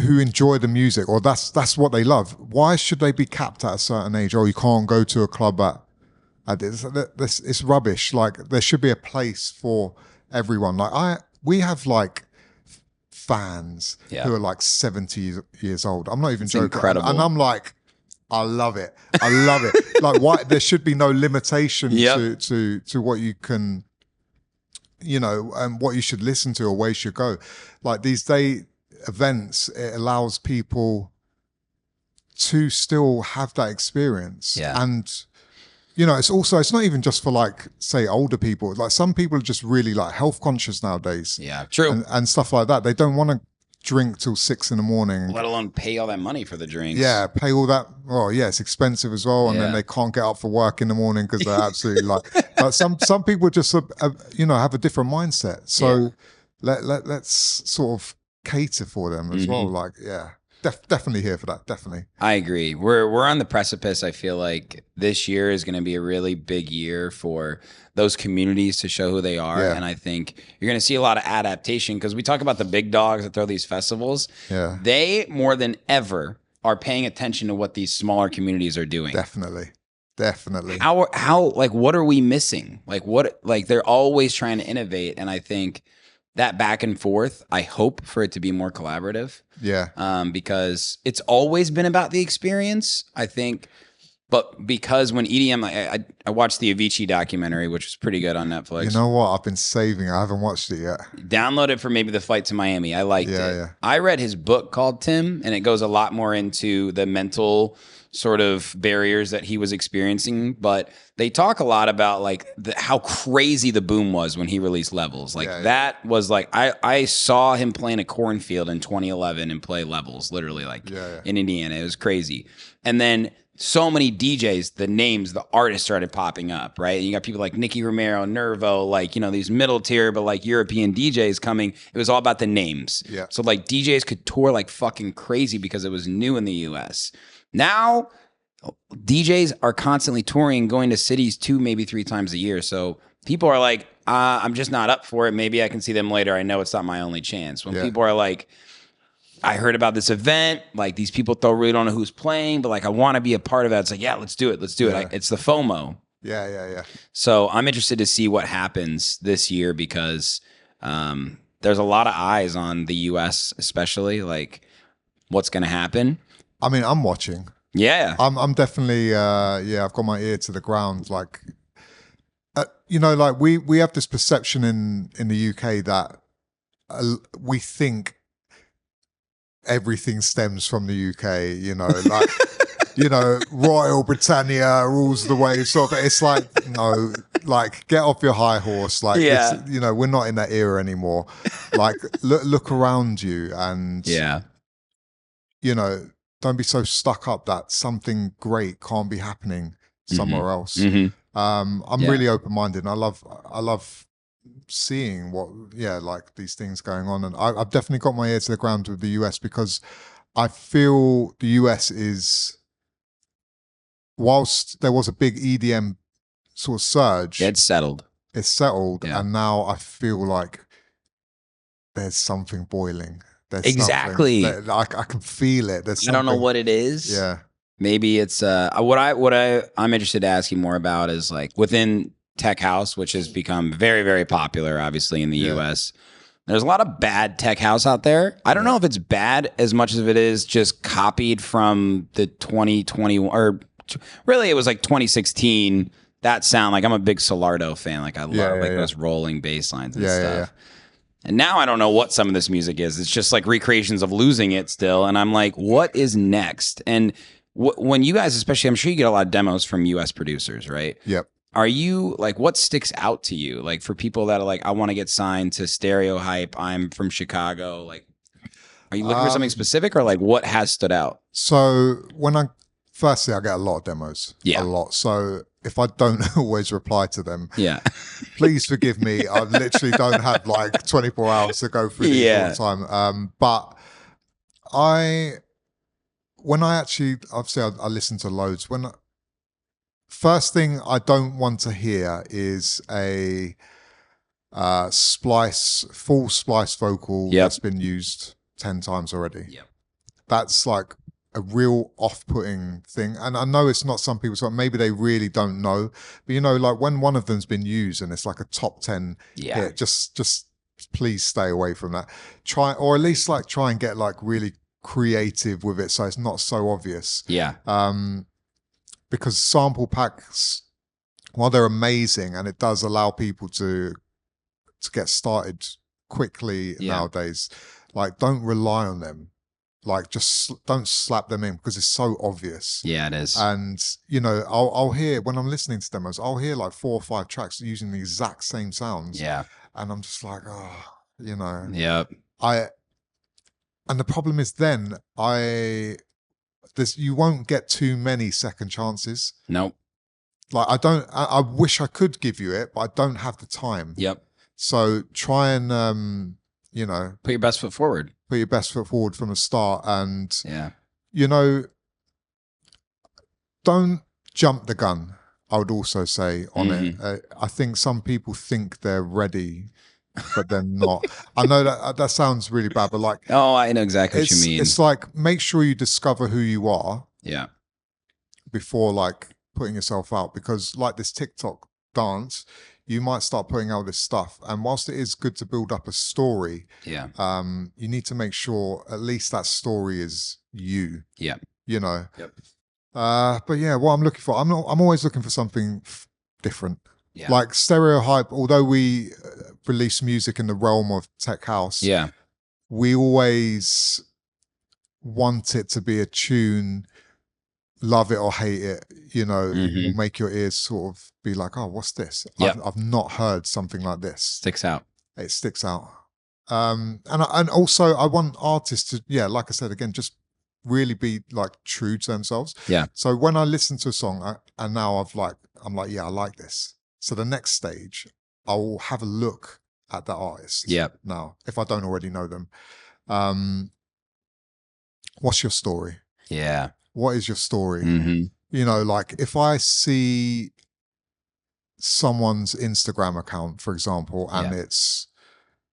who enjoy the music, or that's what they love. Why should they be capped at a certain age? Oh, you can't go to a club at this. It's rubbish. Like, there should be a place for everyone. Like we have like fans who are like 70 years old. I'm not even joking. Incredible. And I'm like, I love it. I love it. Like, why there should be no limitation to what you can, and what you should listen to or where you should go. Like, these day events, it allows people to still have that experience. Yeah. And it's not even just for like, say, older people. Like, some people are just really like health conscious nowadays. Yeah, true. And stuff like that. They don't want to drink till 6 a.m. Let alone pay all that money for the drinks. Yeah, pay all that. Well, yeah, it's expensive as well. And then they can't get up for work in the morning because they're absolutely like, but some people just, have a different mindset. So let's sort of cater for them as well. Like, definitely here for that. Definitely. I agree. We're on the precipice. I feel like this year is going to be a really big year for those communities to show who they are. Yeah. And I think you're going to see a lot of adaptation because we talk about the big dogs that throw these festivals. Yeah. They more than ever are paying attention to what these smaller communities are doing. Definitely. How like, what are we missing? Like they're always trying to innovate. And I think that back and forth, I hope for it to be more collaborative. Yeah. Because it's always been about the experience, I think. But because when EDM, I watched the Avicii documentary, which was pretty good on Netflix. You know what? I've been saving. I haven't watched it yet. Download it for maybe the flight to Miami. I liked it. Yeah. I read his book called Tim, and it goes a lot more into the mental sort of barriers that he was experiencing. But they talk a lot about like how crazy the boom was when he released Levels. Like that was like, I saw him play in a cornfield in 2011 and play Levels, literally like in Indiana. It was crazy. And then so many DJs, the names, the artists started popping up, right? And you got people like Nicky Romero, Nervo, like, these middle tier, but like European DJs coming. It was all about the names. Yeah. So like DJs could tour like fucking crazy because it was new in the US. Now, DJs are constantly touring, going to cities 2, maybe 3 times a year. So people are like, I'm just not up for it. Maybe I can see them later. I know it's not my only chance. When people are like, I heard about this event, like these people really don't know who's playing, but like I want to be a part of that. It's like, yeah, let's do it. It's the FOMO. Yeah. So I'm interested to see what happens this year because there's a lot of eyes on the US, especially like what's going to happen. I mean, I'm watching. Yeah. I'm definitely, I've got my ear to the ground. Like, like we have this perception in the UK that we think everything stems from the UK, like, Royal Britannia rules the waves. Sort of, it's like, no, like, get off your high horse. Like, we're not in that era anymore. Like, look around you and, don't be so stuck up that something great can't be happening somewhere else. I'm really open-minded, and I love seeing what, like these things going on. And I've definitely got my ear to the ground with the US because I feel the US is, whilst there was a big EDM sort of surge, It's settled. it's settled, Yeah. and now I feel like there's something boiling. There's Exactly. something I can feel it. There's I don't know something- what it is. Yeah. Maybe it's I'm interested to ask you more about is like within tech house, which has become very, very popular, obviously in the US. There's a lot of bad tech house out there. I don't know if it's bad as much as it is just copied from the 2020 or really it was like 2016. That sound, like I'm a big Solardo fan. Like I love those rolling bass lines and stuff. And now I don't know what some of this music is. It's just like recreations of losing it still. And I'm like, what is next? And when you guys, especially, I'm sure you get a lot of demos from US producers, right? Yep. Are you like, what sticks out to you? Like for people that are like, I want to get signed to Stereohype. I'm from Chicago. Like, are you looking for something specific or like what has stood out? So firstly, I get a lot of demos. Yeah. A lot. So if I don't always reply to them, Yeah. please forgive me. I literally don't have like 24 hours to go through these all the time. But when I actually, obviously I listen to loads. First thing I don't want to hear is a full splice vocal that's been used 10 times already. Yep. That's like a real off-putting thing. And I know it's not some people, so maybe they really don't know. But you know, like when one of them's been used and it's like a top 10 hit, just please stay away from that. Or at least like try and get like really creative with it so it's not so obvious. Yeah. Because sample packs, while they're amazing and it does allow people to get started quickly nowadays, like don't rely on them. Like just don't slap them in because it's so obvious. Yeah, it is. And you know, I'll hear when I'm listening to demos, I'll hear like 4 or 5 tracks using the exact same sounds. Yeah. And I'm just like, oh, you know. Yep. And the problem is then you won't get too many second chances. Nope. Like I wish I could give you it, but I don't have the time. Yep. So try and you know, put your best foot forward. Put your best foot forward from the start, and you know, don't jump the gun. I would also say on it. I think some people think they're ready, but they're not. I know that sounds really bad, but like, oh, I know exactly what you mean. It's like make sure you discover who you are. Yeah. Before like putting yourself out, because like this TikTok dance, you might start putting out this stuff, and whilst it is good to build up a story, you need to make sure at least that story is you. Yeah. You know. Yep. But yeah, what I'm looking for, I'm always looking for something different. Yeah. Like Stereohype, although we release music in the realm of tech house, we always want it to be a tune, love it or hate it, you know, will make your ears sort of be like, oh, what's this? I've not heard something like this. Sticks out. It sticks out. And also I want artists to, like I said, again, just really be like true to themselves. Yeah. So when I listen to a song and now I'm like, yeah, I like this. So the next stage, I'll have a look at that artist. Yeah. Now, if I don't already know them, what's your story? Yeah. What is your story? You know, like if I see someone's Instagram account, for example, and it's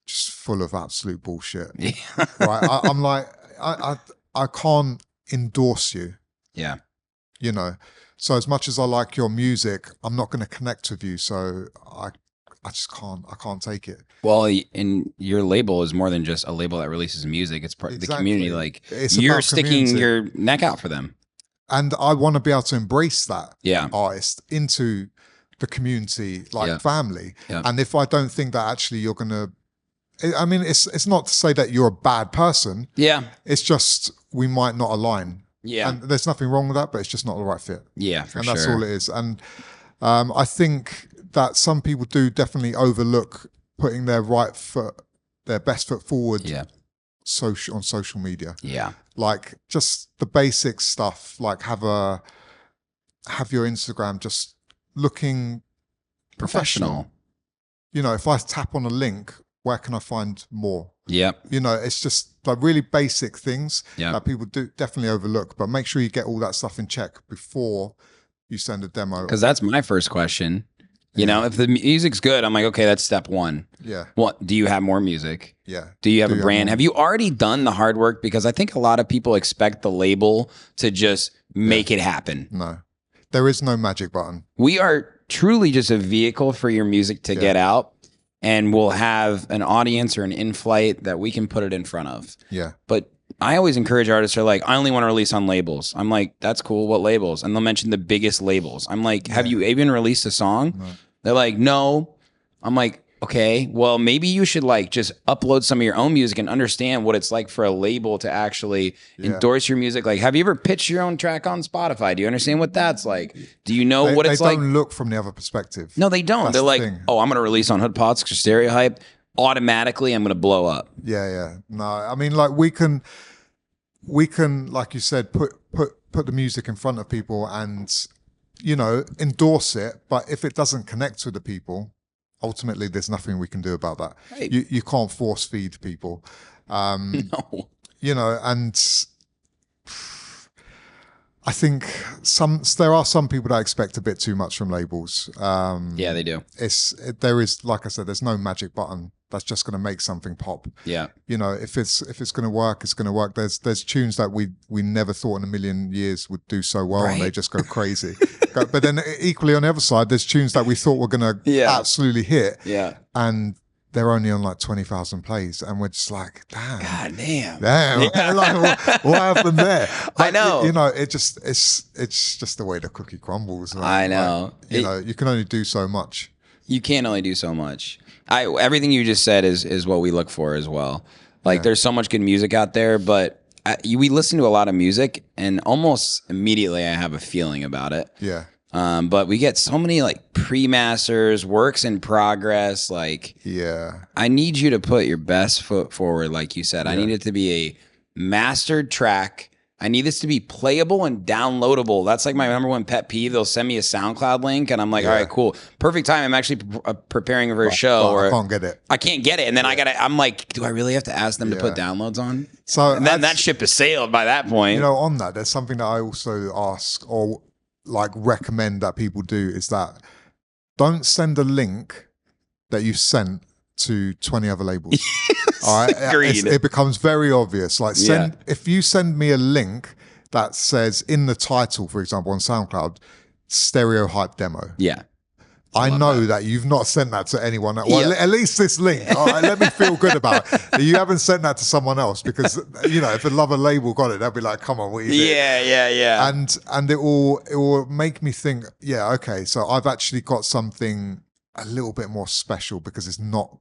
just full of absolute bullshit, right? I'm like, I can't endorse you. Yeah. You know, so as much as I like your music, I'm not going to connect with you. So I just can't. I can't take it. Well, and your label is more than just a label that releases music. It's part of the community. Like you're sticking your neck out for them. And I want to be able to embrace that artist into the community, like family. Yeah. And if I don't think that actually you're going to, I mean, it's not to say that you're a bad person. Yeah. It's just we might not align. Yeah. And there's nothing wrong with that, but it's just not the right fit. Yeah, for sure. And that's all it is. And I think that some people do definitely overlook putting their best foot forward on social media. Yeah. Like just the basic stuff, like have your Instagram just looking professional. You know, if I tap on a link where can I find more? Yep. You know, it's just like really basic things Yep. that people do definitely overlook, but make sure you get all that stuff in check before you send a demo. Because that's my first question. You know, if the music's good, I'm like, okay, that's step one. Yeah. What do you have more music? Yeah. Do you have a brand? Have you already done the hard work? Because I think a lot of people expect the label to just make it happen. No, there is no magic button. We are truly just a vehicle for your music to get out, and we'll have an audience or an in-flight that we can put it in front of. Yeah. But I always encourage artists are like, I only want to release on labels. I'm like, that's cool. What labels? And they'll mention the biggest labels. I'm like, have you even released a song? No. They're like, no. I'm like, okay, well, maybe you should like just upload some of your own music and understand what it's like for a label to actually endorse your music. Like, have you ever pitched your own track on Spotify? Do you understand what that's like? Do you know what it's like? They don't look from the other perspective. No, they don't. They're like, oh, I'm going to release on Hood Politics or Stereohype. Automatically, I'm going to blow up. Yeah. No, I mean, like we can, like you said, put the music in front of people and, you know, endorse it. But if it doesn't connect with the people, ultimately, there's nothing we can do about that. Right. You can't force feed people. No. You know, and I think there are some people that expect a bit too much from labels. Yeah, they do. There is, like I said, there's no magic button that's just going to make something pop. Yeah. You know, if it's going to work, it's going to work. There's tunes that we never thought in a million years would do so well, and they just go crazy. But then equally on the other side, there's tunes that we thought were going to absolutely hit. Yeah. And they're only on like 20,000 plays, and we're just like, damn. God damn. Yeah. Like, what happened there? I know. You know, it's just the way the cookie crumbles. Right? I know. Like, you know, you can only do so much. You can only do so much. Everything you just said is what we look for as well. Like, there's so much good music out there, but we listen to a lot of music, and almost immediately I have a feeling about it. Yeah. But we get so many like pre-masters, works in progress. Like, I need you to put your best foot forward. Like you said, I need it to be a mastered track. I need this to be playable and downloadable. That's like my number one pet peeve. They'll send me a SoundCloud link, and I'm like, all right, cool. Perfect time. I'm actually preparing for a show. I can't get it. I can't get it. And then I'm like, do I really have to ask them to put downloads on? So and then that ship has sailed by that point. You know, on that, there's something that I also ask or like recommend that people do is that don't send a link that you've sent to 20 other labels. All right, it becomes very obvious. Like, if you send me a link that says in the title, for example, on SoundCloud, Stereohype demo. Yeah. I know that you've not sent that to anyone. Well, at least this link. All right, let me feel good about it. You haven't sent that to someone else because, you know, if another label got it, they'll be like, come on, what are you doing? Yeah. And it will make me think, okay, so I've actually got something a little bit more special because it's not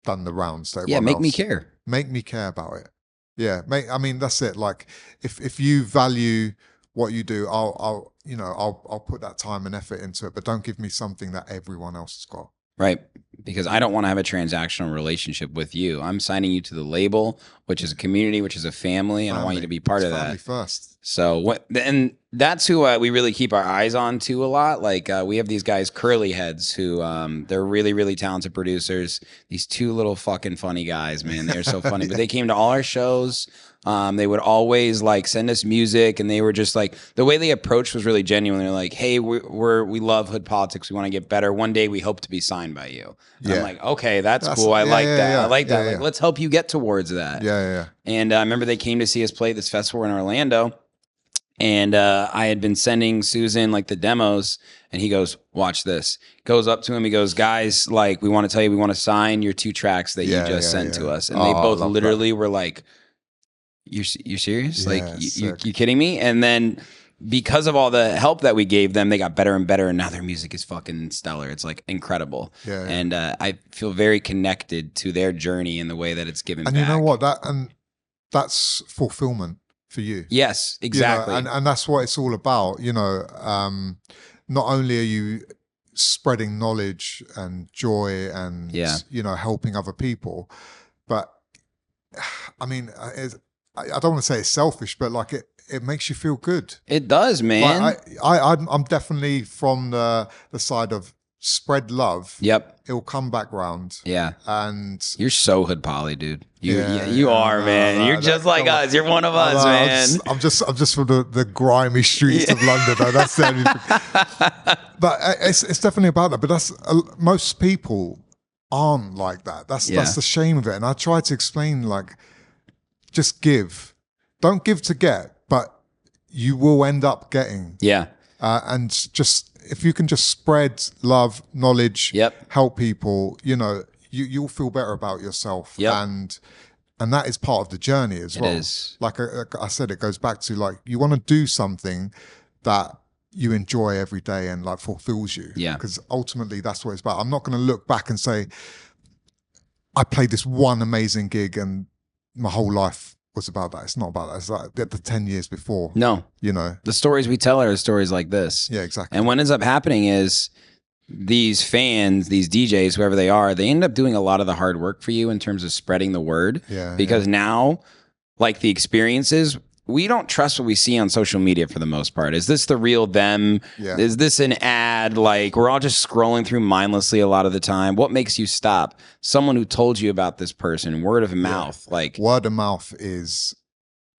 done the rounds. Make me care. Make me care about it. Yeah, I mean, that's it. Like, if you value what you do, I'll put that time and effort into it, but don't give me something that everyone else has got. Right. Because I don't want to have a transactional relationship with you. I'm signing you to the label, which is a community, which is a family, and I want you to be part of that. Family first. So and that's who we really keep our eyes on too a lot. Like we have these guys, Curly Heads, who they're really, really talented producers. These two little fucking funny guys, man. They're so funny. But they came to all our shows. They would always like send us music, and they were just like, the way they approached was really genuine. They're like, hey, we love Hood Politics. We want to get better. One day we hope to be signed by you. And I'm like, okay, that's cool. I like that. I like that. Like, let's help you get towards that. Yeah. And I remember they came to see us play at this festival in Orlando. And I had been sending Susan like the demos, and he goes, watch this. Goes up to him. He goes, guys, like, we want to tell you, we want to sign your 2 tracks that you just sent to us. And they both literally were like, you're serious? Like, you kidding me? And then because of all the help that we gave them, they got better and better. And now their music is fucking stellar. It's like incredible. Yeah. And I feel very connected to their journey in the way that it's given back. And you know what? That's fulfillment for you. Yes, exactly. You know, and that's what it's all about. You know, not only are you spreading knowledge and joy and, you know, helping other people, but I mean, I don't want to say it's selfish, but like it makes you feel good. It does, man. Like I'm definitely from the side of spread love, Yep. it will come back round. Yeah. And You're so hood poly, dude. You Yeah, are, man. You're just like us. You're one of us, man. I'm just from the grimy streets of London. Though. That's the only thing. But it's definitely about that. But that's most people aren't like that. That's the shame of it. And I try to explain, like, just give. Don't give to get, but you will end up getting. Yeah. And just if you can just spread love, knowledge, help people, you know, you'll feel better about yourself. Yep. And that is part of the journey as well. It is. Like I said, it goes back to, like, you want to do something that you enjoy every day and, like, fulfills you. Yeah. Because ultimately that's what it's about. I'm not going to look back and say, I played this one amazing gig and my whole life was about that. It's not about that. It's like the 10 years before. No. You know. The stories we tell are stories like this. Yeah, exactly. And what ends up happening is these fans, these DJs, whoever they are, they end up doing a lot of the hard work for you in terms of spreading the word. Yeah. Because now, like, the experiences, we don't trust what we see on social media for the most part. Is this the real them? Yeah. Is this an ad? Like, we're all just scrolling through mindlessly a lot of the time. What makes you stop? Someone who told you about this person, word of mouth. Like, word of mouth is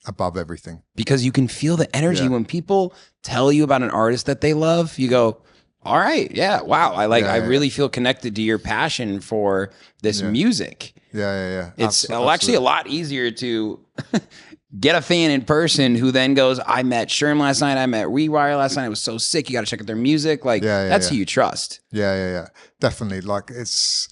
above everything. Because you can feel the energy when people tell you about an artist that they love. You go, all right, yeah, wow. I really feel connected to your passion for this music. Yeah. It's actually a lot easier to get a fan in person who then goes, I met Sherm last night, I met R3WIRE last night, it was so sick, you got to check out their music. Like, that's who you trust. Yeah. Definitely. Like, it's,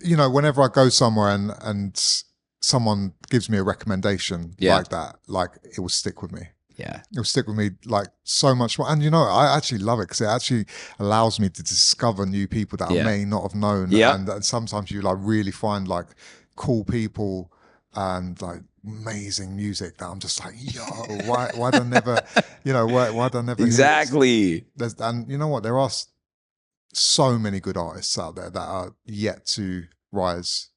you know, whenever I go somewhere and someone gives me a recommendation like that, like, it will stick with me. Yeah. It will stick with me, like, so much more. And, you know, I actually love it because it actually allows me to discover new people that I may not have known. Yeah. And sometimes you, like, really find, like, cool people and, like, amazing music that I'm just like, yo, why do I never, you know, why do I never Exactly. And you know what? There are so many good artists out there that are yet to rise,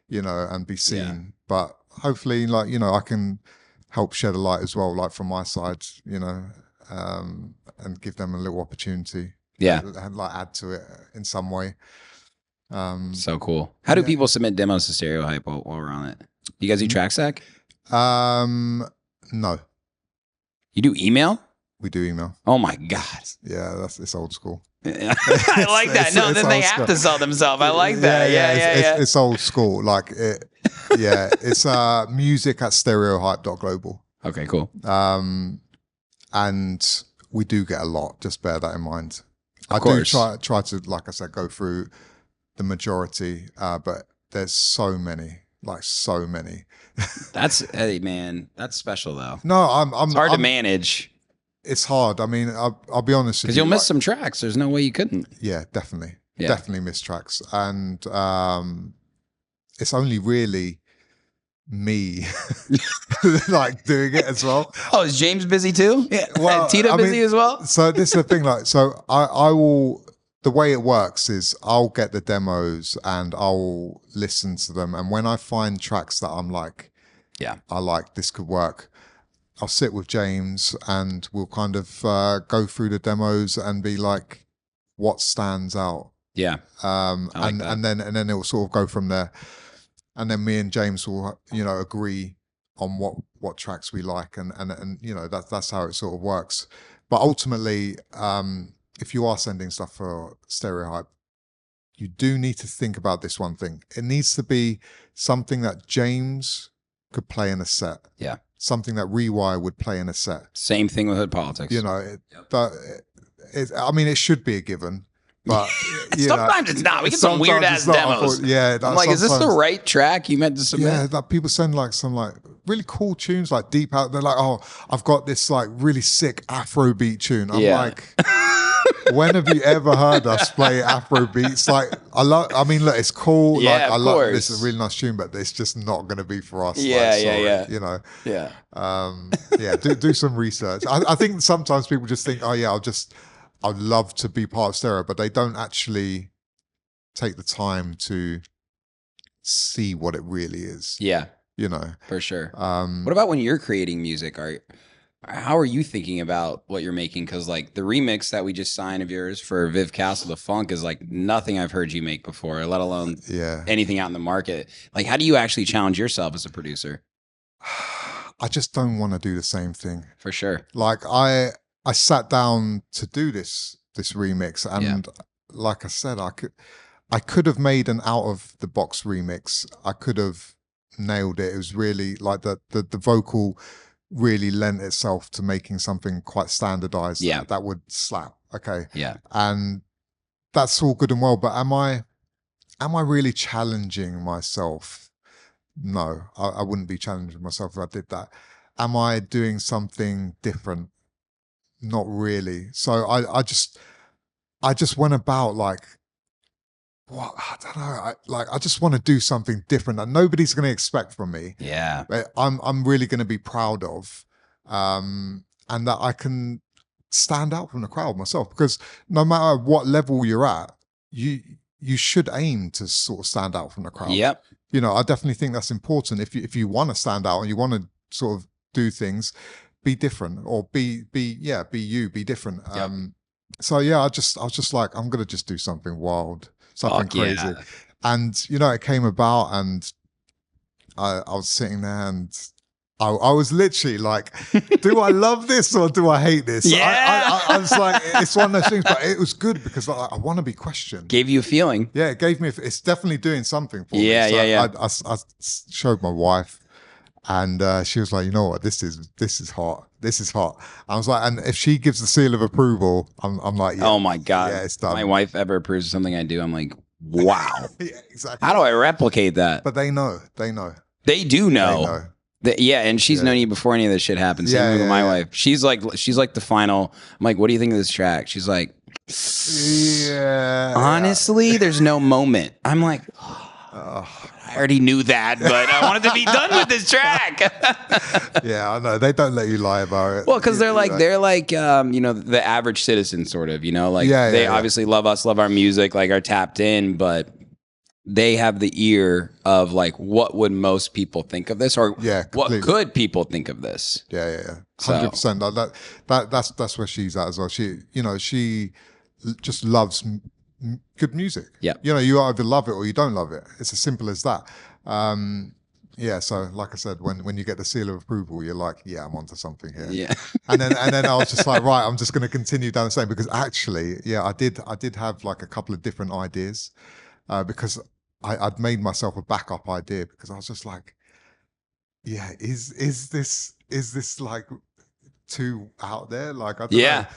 you know, and be seen. Yeah. But hopefully, like, you know, I can help shed a light as well, like, from my side, you know, and give them a little opportunity. Yeah. And, like, add to it in some way. So cool. How do people submit demos to Stereohype while we're on it? You guys do track stack? No. You do email? We do email. Oh my God. Yeah, it's old school. I like that. No, then they have to sell themselves. I like that. Yeah. It's old school. Like, it's music at stereohype.global. Okay, cool. And we do get a lot. Just bear that in mind. Of course. do try to, like I said, go through the majority, but there's so many. Like, so many. Hey man, that's special though. No, it's hard to manage. It's hard. I mean, I'll be honest with you. Because you'll miss some tracks. There's no way you couldn't. Yeah, definitely. Yeah. Definitely miss tracks. And it's only really me like doing it as well. Oh, is James busy too? Yeah. Well, Tito busy as well? So this is the thing, like, so I will, the way it works is I'll get the demos and I'll listen to them. And when I find tracks that I'm like, I like, this could work, I'll sit with James and we'll kind of go through the demos and be like, what stands out? Yeah. And then it will sort of go from there. And then me and James will, you know, agree on what tracks we like, and you know, that's how it sort of works. But ultimately, if you are sending stuff for Stereohype, you do need to think about this one thing. It needs to be something that James could play in a set. Yeah. Something that R3WIRE would play in a set. Same thing with Hood Politics. You know, I mean, it should be a given. But sometimes it's not. We get some weird ass demos. Yeah, I'm like, is this the right track you meant to submit? Yeah, like, people send like some like really cool tunes, like deep out. They're like, oh, I've got this like really sick Afrobeat tune. I'm like, when have you ever heard us play Afrobeats? Like, I mean, look, it's cool. Yeah, like, I love course. this is a really nice tune, but it's just not going to be for us. Yeah, like, sorry, yeah. You know. Yeah. Do some research. I think sometimes people just think, oh yeah, I'd love to be part of Stereo, but they don't actually take the time to see what it really is. Yeah. You know, for sure. What about when you're creating music? How are you thinking about what you're making? Because like the remix that we just signed of yours for Viv Castle, The Funk, is like nothing I've heard you make before, let alone anything out in the market. Like, how do you actually challenge yourself as a producer? I just don't want to do the same thing. For sure. Like I sat down to do this remix, and like I said, I could have made an out of the box remix. I could have nailed it. It was really like the vocal really lent itself to making something quite standardized that would slap. Okay. Yeah. And that's all good and well, but am I really challenging myself? No, I wouldn't be challenging myself if I did that. Am I doing something different? Not really. So I just went about like, what, I don't know. I just want to do something different that nobody's going to expect from me. Yeah. I'm really going to be proud of, and that I can stand out from the crowd myself, because no matter what level you're at, you should aim to sort of stand out from the crowd. Yep. You know, I definitely think that's important. If you want to stand out and you want to sort of do things, be different, or be you, be different. Yep. So yeah, I was just like, I'm gonna just do something wild, something crazy. Yeah. And you know, it came about, and I was sitting there, and I was literally like, do I love this or do I hate this? Yeah. I was like, it's one of those things, but it was good because I want to be questioned. Gave you a feeling. Yeah, it gave me, it's definitely doing something for me. Yeah, So yeah. I showed my wife, and she was like, you know what, this is hot. This is hot. I was like, and if she gives the seal of approval, I'm like, yeah. Oh my God. Yeah, it's done. My wife ever approves of something I do, I'm like, wow. Yeah, exactly. How do I replicate that? But they know. They do know. They know. Yeah, and she's known you before any of this shit happened. Same with my wife. She's like the final. I'm like, what do you think of this track? She's like, honestly, there's no moment. I'm like, I already knew that, but I wanted to be done with this track. Yeah, I know. They don't let you lie about it. Well, because they're like you know, the average citizen, sort of, you know, like they obviously love us, love our music, like are tapped in, but they have the ear of like, what would most people think of this, or what could people think of this? Yeah. 100%. That's where she's at as well. She just loves good music. Yeah. You know, you either love it or you don't love it. It's as simple as that. Yeah. So like I said, when you get the seal of approval, you're like, yeah, I'm onto something here. Yeah. and then I was just like, right, I'm just going to continue down the same, because actually, yeah, I did have like a couple of different ideas, because I'd made myself a backup idea, because I was just like, yeah, is this like too out there? Like, I don't know.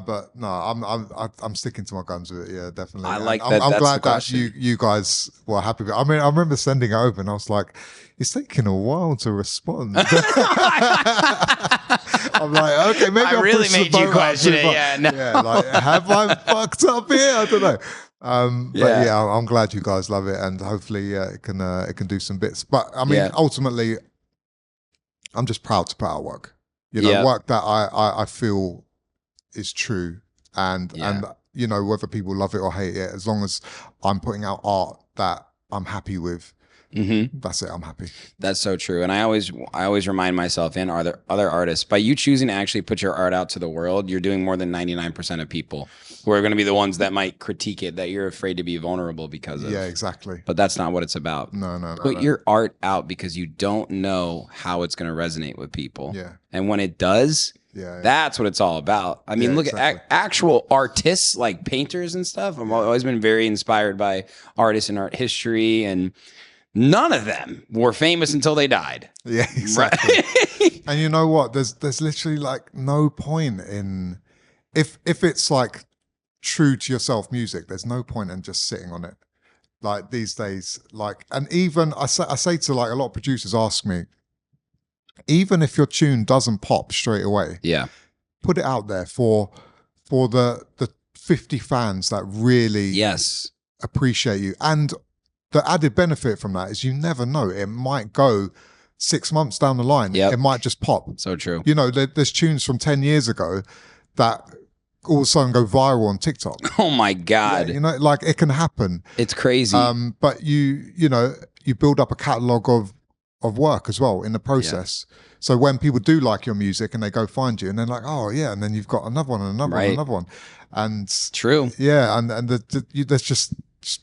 But no, I'm sticking to my guns with it. Yeah, definitely. I like and that. I'm glad that you guys were happy with it. I mean, I remember sending it over, and I was like, it's taking a while to respond. I'm like, okay, maybe I really made you question it. Yeah, no. Yeah, like, have I fucked up here? I don't know. But yeah, I'm glad you guys love it, and hopefully it can do some bits. But I mean, ultimately, I'm just proud to put out work. You know, work that I feel is true, and you know, whether people love it or hate it, as long as I'm putting out art that I'm happy with, that's it. I'm happy. That's so true. And I always remind myself, and other artists, by you choosing to actually put your art out to the world, you're doing more than 99% of people who are going to be the ones that might critique it, that you're afraid to be vulnerable because of. Yeah, exactly. But that's not what it's about. No. Put your art out because you don't know how it's going to resonate with people. Yeah. And when it does, that's what it's all about. I mean, look at actual artists like painters and stuff. I've always been very inspired by artists in art history, and none of them were famous until they died. Yeah, exactly. Right? And you know what? There's literally like no point in, if it's like true to yourself music, there's no point in just sitting on it. Like these days, like, and even I say to like a lot of producers ask me, even if your tune doesn't pop straight away, put it out there for the 50 fans that really appreciate you. And the added benefit from that is you never know, it might go 6 months down the line, it might just pop. So true. You know, there's tunes from 10 years ago that all of a sudden go viral on TikTok. Oh my God. Yeah, you know, like it can happen. It's crazy. But you know, you build up a catalog of of work as well in the process. So when people do like your music and they go find you and they're like, oh yeah, and then you've got another one and another one and another one. And true. Yeah. And there's just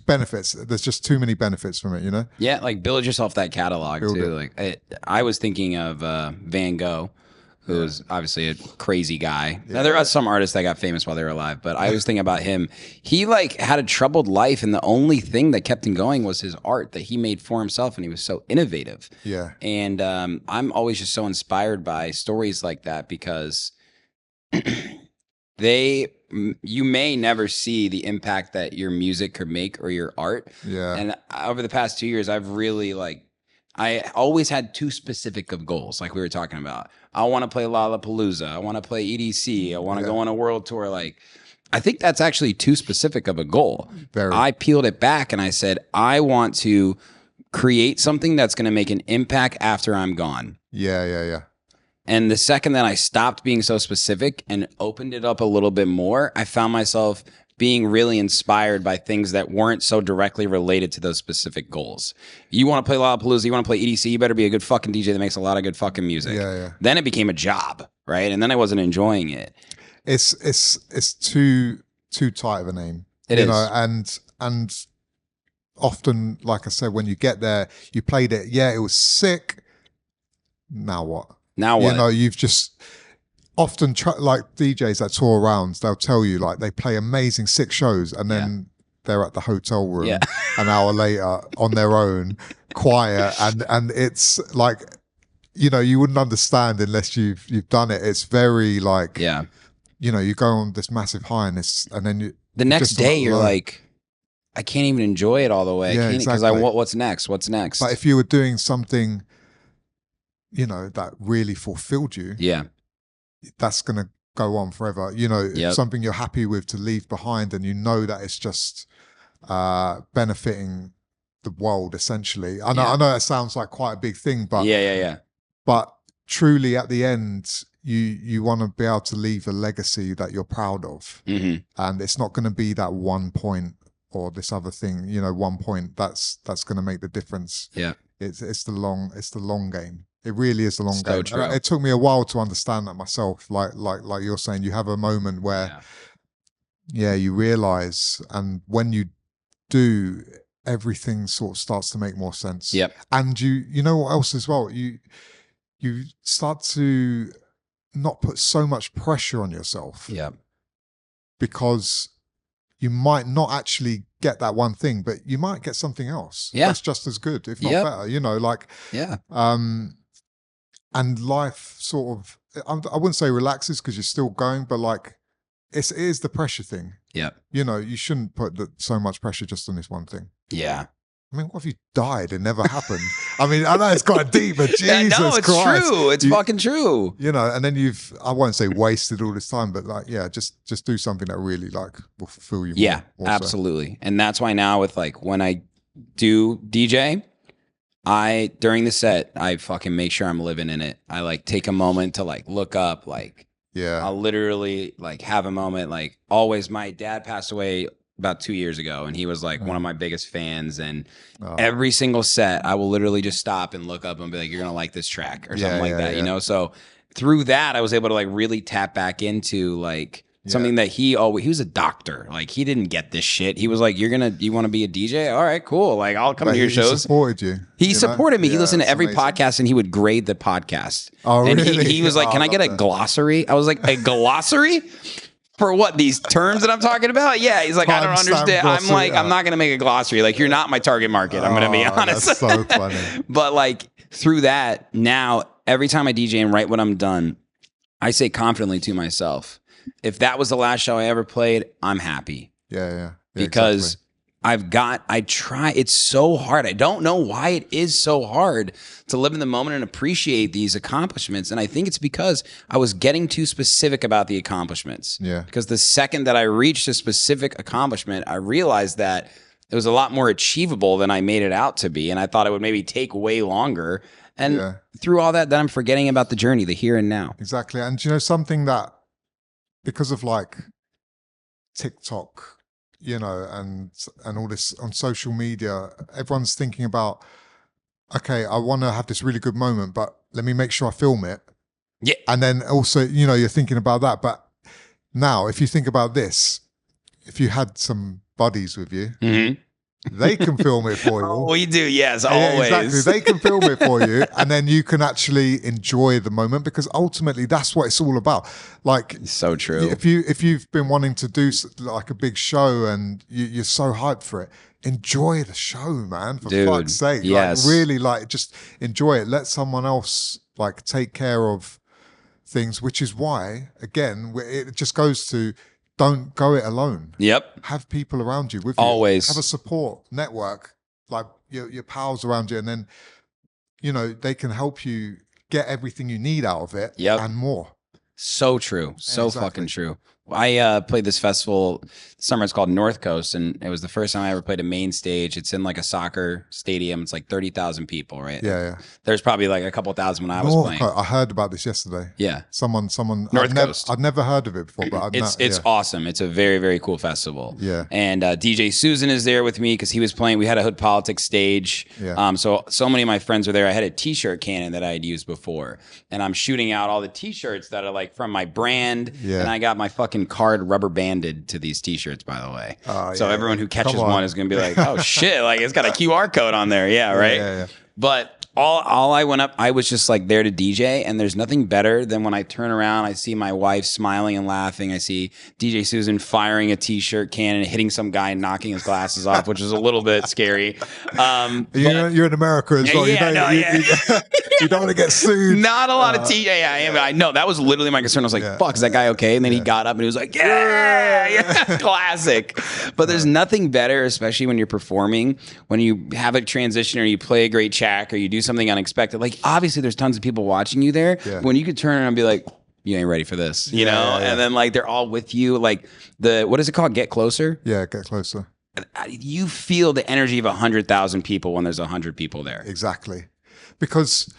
benefits. There's just too many benefits from it, you know? Yeah. Like build yourself that catalog Build too. it. Like I was thinking of Van Gogh, who was obviously a crazy guy. Now there are some artists that got famous while they were alive, but I was thinking about him. He like had a troubled life, and the only thing that kept him going was his art that he made for himself, and he was so innovative. Yeah. And I'm always just so inspired by stories like that because you may never see the impact that your music could make or your art. Yeah. And over the past 2 years, I've really I always had too specific of goals, like we were talking about. I want to play Lollapalooza. I want to play EDC. I want to go on a world tour. Like, I think that's actually too specific of a goal. I peeled it back and I said, I want to create something that's going to make an impact after I'm gone. Yeah. And the second that I stopped being so specific and opened it up a little bit more, I found myself being really inspired by things that weren't so directly related to those specific goals. You want to play Lollapalooza, you want to play EDC, you better be a good fucking DJ that makes a lot of good fucking music. Yeah. Then it became a job, right? And then I wasn't enjoying it. It's too tight of a name. It you is. know, and often, like I said, when you get there, you played it, it was sick. Now what? Now what? You know, you've just often like DJs that tour around, they'll tell you like they play amazing sick shows and then they're at the hotel room an hour later on their own, quiet, and it's like, you know, you wouldn't understand unless you've done it. It's very like, you know, you go on this massive high and then the next day you're like, I can't even enjoy it all the way. I can't because what's next? What's next? But if you were doing something, you know, that really fulfilled you, that's going to go on forever. You know, something you're happy with to leave behind, and you know that it's just benefiting the world essentially. I know that sounds like quite a big thing, but but truly at the end, you want to be able to leave a legacy that you're proud of, and it's not going to be that 1 point or this other thing. You know, 1 point that's going to make the difference. It's the long game. It really is the long game. True. It took me a while to understand that myself. Like you're saying, you have a moment where, you realize, and when you do, everything sort of starts to make more sense. And you know what else as well? You start to not put so much pressure on yourself. Because you might not actually get that one thing, but you might get something else that's just as good, if not better. You know, like and life sort of, I wouldn't say relaxes because you're still going, but like it is the pressure thing. You know, you shouldn't put so much pressure just on this one thing. I mean, what if you died and never happened? I mean, I know it's quite deep, but Jesus no, it's Christ. true. It's fucking true. You know, and then I won't say wasted all this time, but like, just do something that really like will fulfill you. Yeah, absolutely. And that's why now with like, when I do DJ, during the set, I fucking make sure I'm living in it. I like take a moment to like look up, like, I'll literally like have a moment. Like always, my dad passed away about 2 years ago, and he was like one of my biggest fans, and every single set I will literally just stop and look up and be like, you're gonna like this track or something like that, you know. So through that I was able to like really tap back into like something that he was a doctor, like he didn't get this shit. He was like, you want to be a DJ? All right, cool, like I'll come to your shows. He supported you. He supported me. He listened to every podcast and he would grade the podcast. And really? he was like, can I get a glossary? I was like, a glossary? For what, these terms that I'm talking about? Yeah, he's like, I don't understand. I'm like, I'm not going to make a glossary. Like, you're not my target market. I'm going to be honest. That's so funny. But like through that, now every time I DJ and right when I'm done, I say confidently to myself, if that was the last show I ever played, I'm happy. Because it's so hard. I don't know why it is so hard to live in the moment and appreciate these accomplishments. And I think it's because I was getting too specific about the accomplishments. Because the second that I reached a specific accomplishment, I realized that it was a lot more achievable than I made it out to be. And I thought it would maybe take way longer. And through all that, then I'm forgetting about the journey, the here and now. Exactly. And you know, something that, because of like TikTok, you know, and all this on social media, everyone's thinking about okay, I want to have this really good moment, but let me make sure I film it. Yeah. And then also, you know, you're thinking about that. But now, if you think about this, if you had some buddies with you, they can film it for you. Oh, we do, yes, Yeah, always. exactly. They can film it for you, and then you can actually enjoy the moment, because ultimately that's what it's all about. Like, So true. if you've been wanting to do like a big show and you're so hyped for it, enjoy the show, man. For Dude, fuck's sake, yes. like really, like just enjoy it. Let someone else like take care of things, which is why, again, it just goes to, don't go it alone. Yep. Have people around you with you. Always. Have a support network, like your pals around you, and then, you know, they can help you get everything you need out of it and more. So true. So Exactly. fucking true. I played this festival this summer. It's called North Coast, and it was the first time I ever played a main stage. It's in like a soccer stadium. It's like 30,000 people, right? Yeah. There's probably like a couple thousand when I was playing. I heard about this yesterday. Yeah. Someone. North Coast. I'd never heard of it before, but It's awesome. It's a very, very cool festival. Yeah. And DJ Susan is there with me because he was playing. We had a Hood Politics stage. Yeah. So many of my friends were there. I had a T-shirt cannon that I had used before, and I'm shooting out all the T-shirts that are like from my brand. Yeah. And I got my fucking card rubber banded to these T-shirts, by the way. So yeah. everyone who catches Come on. one is going to be like, "Oh shit!" Like it's got a QR code on there. Yeah, right. Yeah. But all I went up, I was just like there to DJ, and there's nothing better than when I turn around, I see my wife smiling and laughing. I see DJ Susan firing a T-shirt cannon, hitting some guy, and knocking his glasses off, which is a little bit scary. You're in America as well. You don't want to get sued. Not a lot of I know that was literally my concern. I was like, "Fuck, is that guy okay?" And then he got up and he was like, "Yeah, classic." But there's nothing better, especially when you're performing, when you have a transition or you play a great track or you do something unexpected. Like obviously, there's tons of people watching you there. Yeah. When you could turn around and be like, "You ain't ready for this," you know, and then like they're all with you. Like what is it called? Get Closer. Yeah, Get Closer. You feel the energy of 100,000 people when there's 100 people there. Exactly, because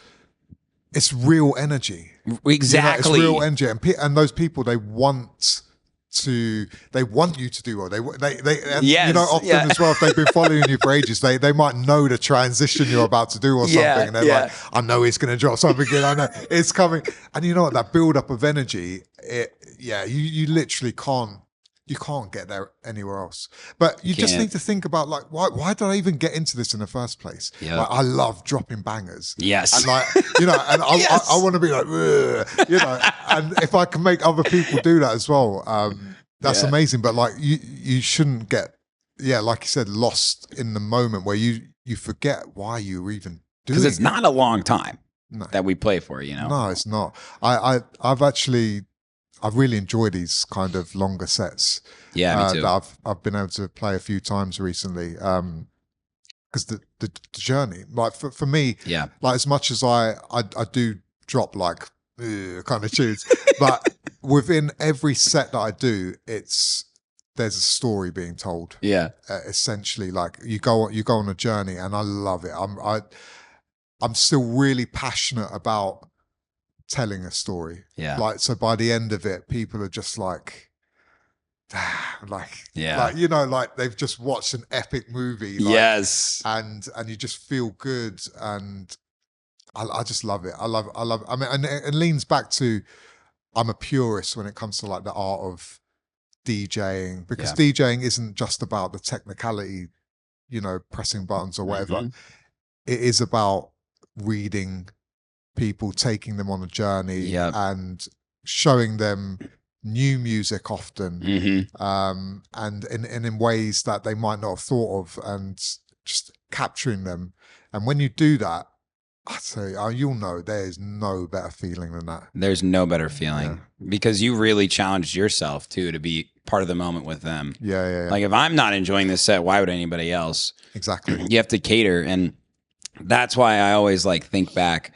it's real energy. Exactly, you know, it's real energy, and those people, they want you to do well. You know, often as well, if they've been following you for ages, they might know the transition you're about to do or something, and they're like, I know he's going to drop something good. I know it's coming, and you know what? That build up of energy, you literally can't get there anywhere else. But you just need to think about like, why did I even get into this in the first place? Yeah. Like, I love dropping bangers. Yes. And like, you know, and I want to be like, ugh, you know, and if I can make other people do that as well, that's amazing. But like, you shouldn't get, like you said, lost in the moment where you forget why you were even doing it. Because it's not a long time that we play for, you know? No, it's not. I've really enjoyed these kind of longer sets. Yeah, me too. That I've been able to play a few times recently. Because the journey, like for me, like as much as I do drop like kind of tunes, but within every set that I do, there's a story being told. Yeah, essentially, like you go on a journey, and I love it. I'm still really passionate about telling a story. Yeah. Like, so by the end of it, people are just like, like, you know, like they've just watched an epic movie. Like, yes. And you just feel good. And I just love it. I love, I mean, and it leans back to, I'm a purist when it comes to like the art of DJing, because DJing isn't just about the technicality, you know, pressing buttons or whatever. Mm-hmm. It is about reading people, taking them on a journey, and showing them new music often, and in ways that they might not have thought of, and just capturing them. And when you do that, I tell you, you'll know there's no better feeling than that. There's no better feeling because you really challenged yourself too to be part of the moment with them. Yeah. Like if I'm not enjoying this set, why would anybody else? Exactly. You have to cater, and that's why I always like think back.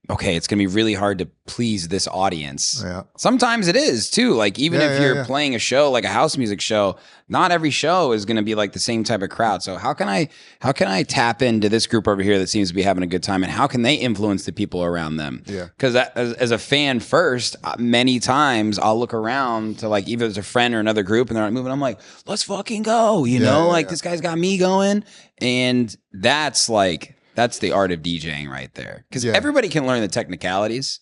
Okay, it's going to be really hard to please this audience. Yeah. Sometimes it is too. Like even if you're playing a show, like a house music show, not every show is going to be like the same type of crowd. So how can I tap into this group over here that seems to be having a good time, and how can they influence the people around them? Yeah. Because as a fan first, many times I'll look around to like either there's a friend or another group and they're not moving. I'm like, let's fucking go. You know, like this guy's got me going, and that's like That's the art of DJing right there. Because Yeah. everybody can learn the technicalities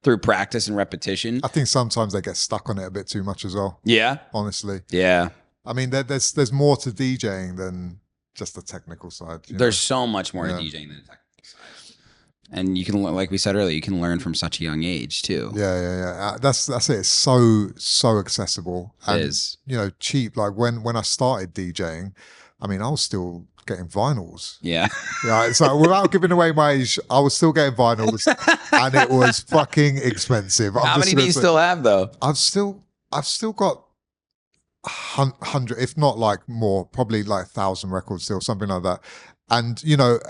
through practice and repetition. I think sometimes they get stuck on it a bit too much as well. Yeah. Honestly. Yeah. I mean, there's more to DJing than just the technical side. There's so much more to DJing than the technical side. And you can, like we said earlier, you can learn from such a young age too. Yeah. That's it. It's so accessible. And, It is. Cheap. Like when I started DJing, I mean, I was still getting vinyls. Yeah. Right. So without giving away my age, I was still getting vinyls, and it was fucking expensive. How many do you still have though? I've still got 100, if not like more, probably like 1,000 records still, something like that. And your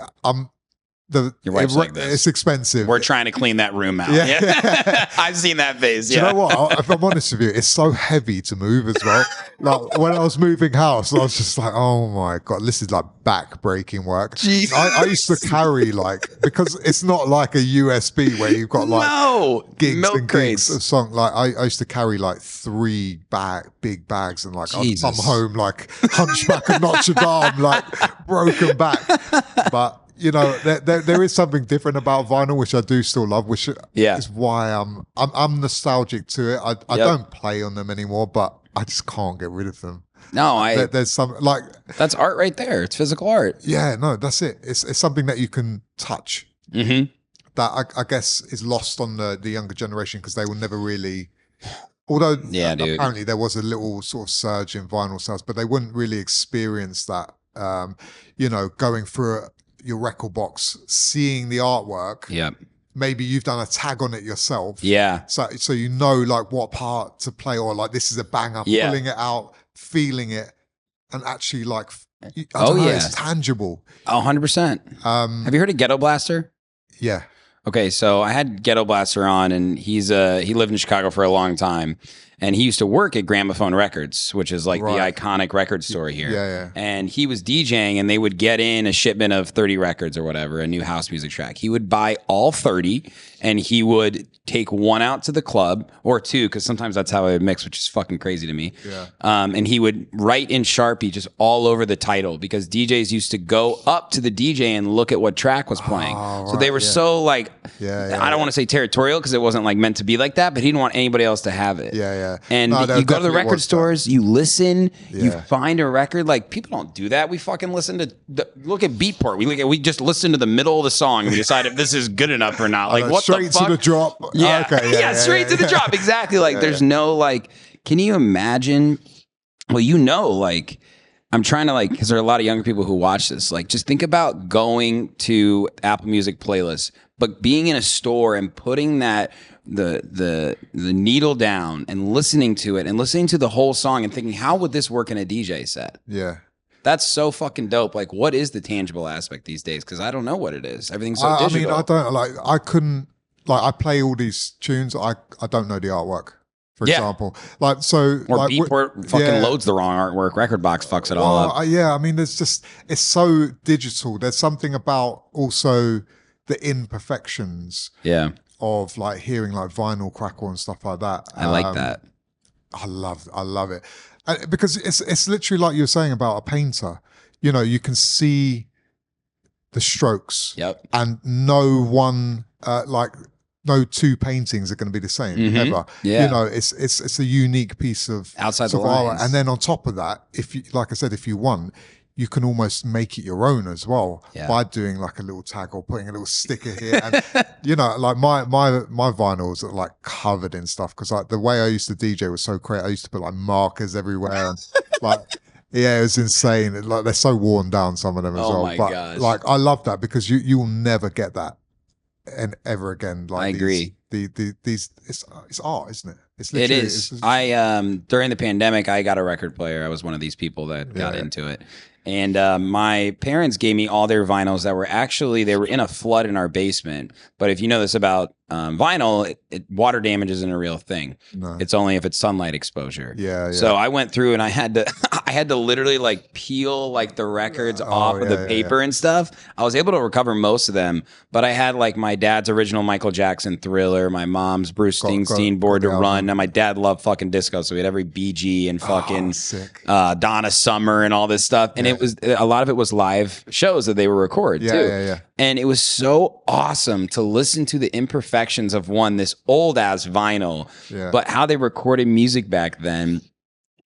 wife's like this. It's expensive. We're trying to clean that room out. Yeah. I've seen that phase. Do you know what? If I'm honest with you, it's so heavy to move as well. Like when I was moving house, I was just like, oh my God, this is like back-breaking work. Jesus. I used to carry because it's not like a USB where you've got like gigs milk and crates. gigs of song. Like I used to carry like 3 big bags, and like I'd come home like Hunchback of Notre Dame, like broken back. But there is something different about vinyl, which I do still love, which is why I'm nostalgic to it. I don't play on them anymore, but I just can't get rid of them. No, there's some like that's art right there. It's physical art. Yeah, no, that's it. It's something that you can touch. Mm-hmm. That I guess is lost on the younger generation because they will never really. Although apparently there was a little sort of surge in vinyl sales, but they wouldn't really experience that. Going through your record box, seeing the artwork. Yeah. Maybe you've done a tag on it yourself. Yeah. So like what part to play, or like this is a banger, pulling it out, feeling it, and actually like it's tangible. 100%. Have you heard of Ghetto Blaster? Yeah. Okay, so I had Ghetto Blaster on, and he lived in Chicago for a long time, and he used to work at Gramophone Records, which is like the iconic record store here. Yeah. And he was DJing, and they would get in a shipment of 30 records or whatever, a new house music track. He would buy all 30, and he would take one out to the club, or 2, because sometimes that's how I would mix, which is fucking crazy to me. Yeah. And he would write in Sharpie just all over the title, because DJs used to go up to the DJ and look at what track was playing. So they were so like, I don't want to say territorial, because it wasn't like meant to be like that, but he didn't want anybody else to have it. Yeah. And you go to the record stores, you listen, you find a record. Like, people don't do that. We fucking listen to look at Beatport. We just listen to the middle of the song and we decide if this is good enough or not. Like, what the fuck? Straight to the drop. Yeah. Okay. Straight to the drop. Exactly. Like, there's no like. Can you imagine? Well, like, I'm trying to like, because there are a lot of younger people who watch this. Like, just think about going to Apple Music playlists, but being in a store and putting that the needle down and listening to it and listening to the whole song and thinking, how would this work in a DJ set? Yeah. That's so fucking dope. Like, what is the tangible aspect these days? Because I don't know what it is. Everything's so digital. I mean, I don't like. I couldn't like. I play all these tunes. I don't know the artwork. For example, like so, or like, Beatport fucking loads the wrong artwork. Record Box fucks it all up. I mean, it's so digital. There's something about also the imperfections. Yeah. Of like hearing like vinyl crackle and stuff like that. I like that. I love it. Because it's literally like you were saying about a painter. You can see the strokes. Yep. And no 2 paintings are going to be the same ever. Yeah. It's a unique piece of outside the art. lines. And then on top of that, if you want, you can almost make it your own as well by doing like a little tag or putting a little sticker here. And like my vinyls are like covered in stuff because like the way I used to DJ was so great. I used to put like markers everywhere and like it was insane. Like they're so worn down, some of them as well. My but gosh. like I love that because you will never get that and ever again. Like I agree. It's art, isn't it? It is. I during the pandemic, I got a record player. I was one of these people that got into it. And my parents gave me all their vinyls that were they were in a flood in our basement. But if you know this about Vinyl, water damage isn't a real thing. No. It's only if it's sunlight exposure. Yeah. So I went through and I had to literally like peel like the records off of the paper and stuff. I was able to recover most of them, but I had like my dad's original Michael Jackson Thriller, my mom's Bruce Springsteen Born to Run, and my dad loved fucking disco, so we had every BG and fucking Donna Summer and all this stuff. And it was a lot of it was live shows that they would record too. Yeah. And it was so awesome to listen to the imperfections of this old ass vinyl, but how they recorded music back then.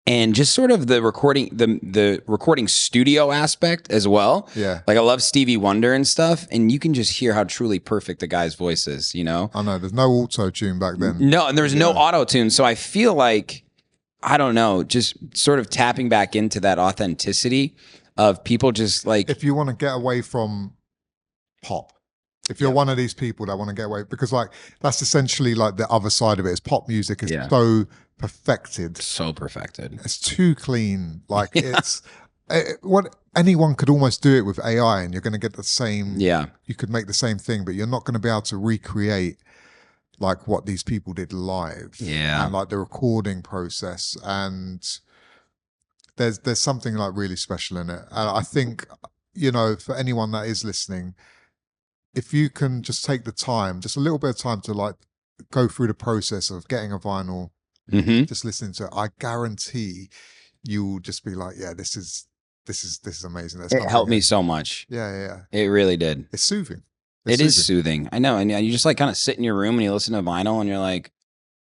And just sort of the recording, the recording studio aspect as well. Yeah. Like I love Stevie Wonder and stuff. And you can just hear how truly perfect the guy's voice is, you know? I know. There's no auto-tune back then. No, and there's no auto-tune. So I feel like, I don't know, just sort of tapping back into that authenticity of people just like... If you want to get away from pop, if you're one of these people that want to get away, because like that's essentially like the other side of it is pop music is so perfected. So perfected. It's too clean. Like it's what anyone could almost do it with AI and you're going to get the same. Yeah. You could make the same thing, but you're not going to be able to recreate like what these people did live. Yeah. And like the recording process. And there's something like really special in it. And I think, you know, for anyone that is listening, if you can just take the time, just a little bit of time to like go through the process of getting a vinyl, just listening to it, I guarantee you will just be like, yeah, this is amazing. It helped me so much. Yeah. It really did. It's soothing. It is soothing. I know. And you just like kind of sit in your room and you listen to vinyl and you're like,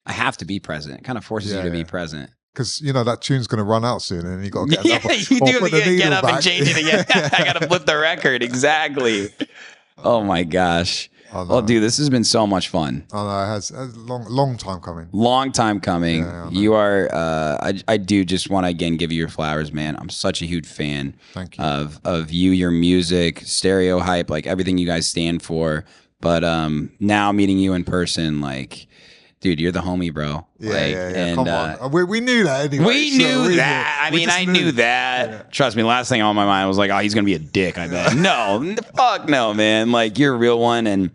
I have to be present. It kind of forces you to be present. Because, you know, that tune's going to run out soon and you got to get another. You do get up and change it again. I got to flip the record. Exactly. Oh my gosh. Oh, dude, this has been so much fun. Oh, no, it has a long time coming. Long time coming. Yeah, you are, I do just want to again give you your flowers, man. I'm such a huge fan Thank you. of you, your music, Stereohype, like everything you guys stand for. But now meeting you in person, like, dude, you're the homie, bro. Yeah, like, yeah. And, come on. We knew that anyway. We knew that. I mean, I knew that. Yeah. Trust me, last thing on my mind was like, oh, he's going to be a dick, I bet. No, fuck no, man. Like, you're a real one, and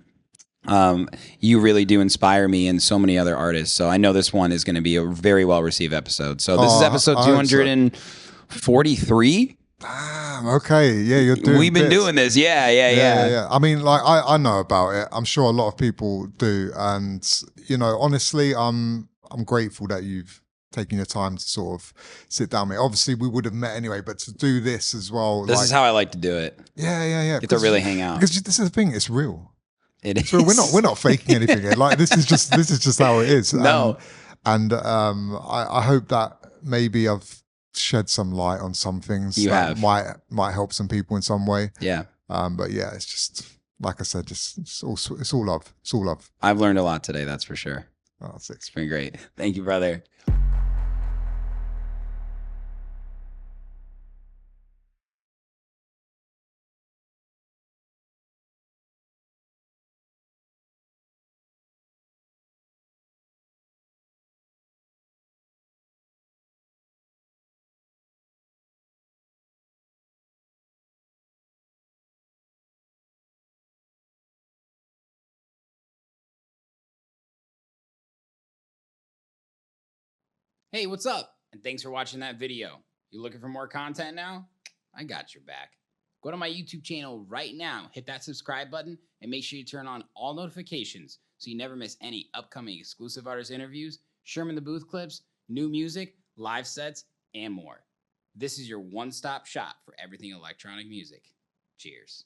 you really do inspire me and so many other artists. So I know this one is going to be a very well-received episode. So this is episode 243. Damn, okay. Yeah, you're doing We've been doing this. Yeah. I mean, like, I know about it. I'm sure a lot of people do. And, you know, honestly, I'm grateful that you've taken your time to sort of sit down with me. Obviously, we would have met anyway, but to do this as well. This is how I like to do it. Yeah. Get to really hang out. Because this is the thing, it's real. It is. So we're not faking anything here. Like, this is just how it is. No. And I hope that maybe I've shed some light on some things that might help some people in some way. Yeah. But yeah, it's just like I said, it's all love. It's all love. I've learned a lot today, that's for sure. Oh, that's it. It's been great. Thank you, brother. Hey, what's up? And thanks for watching that video. You looking for more content now? I got your back. Go to my YouTube channel right now, hit that subscribe button, and make sure you turn on all notifications so you never miss any upcoming exclusive artist interviews, Sherman the Booth clips, new music, live sets, and more. This is your one-stop shop for everything electronic music. Cheers.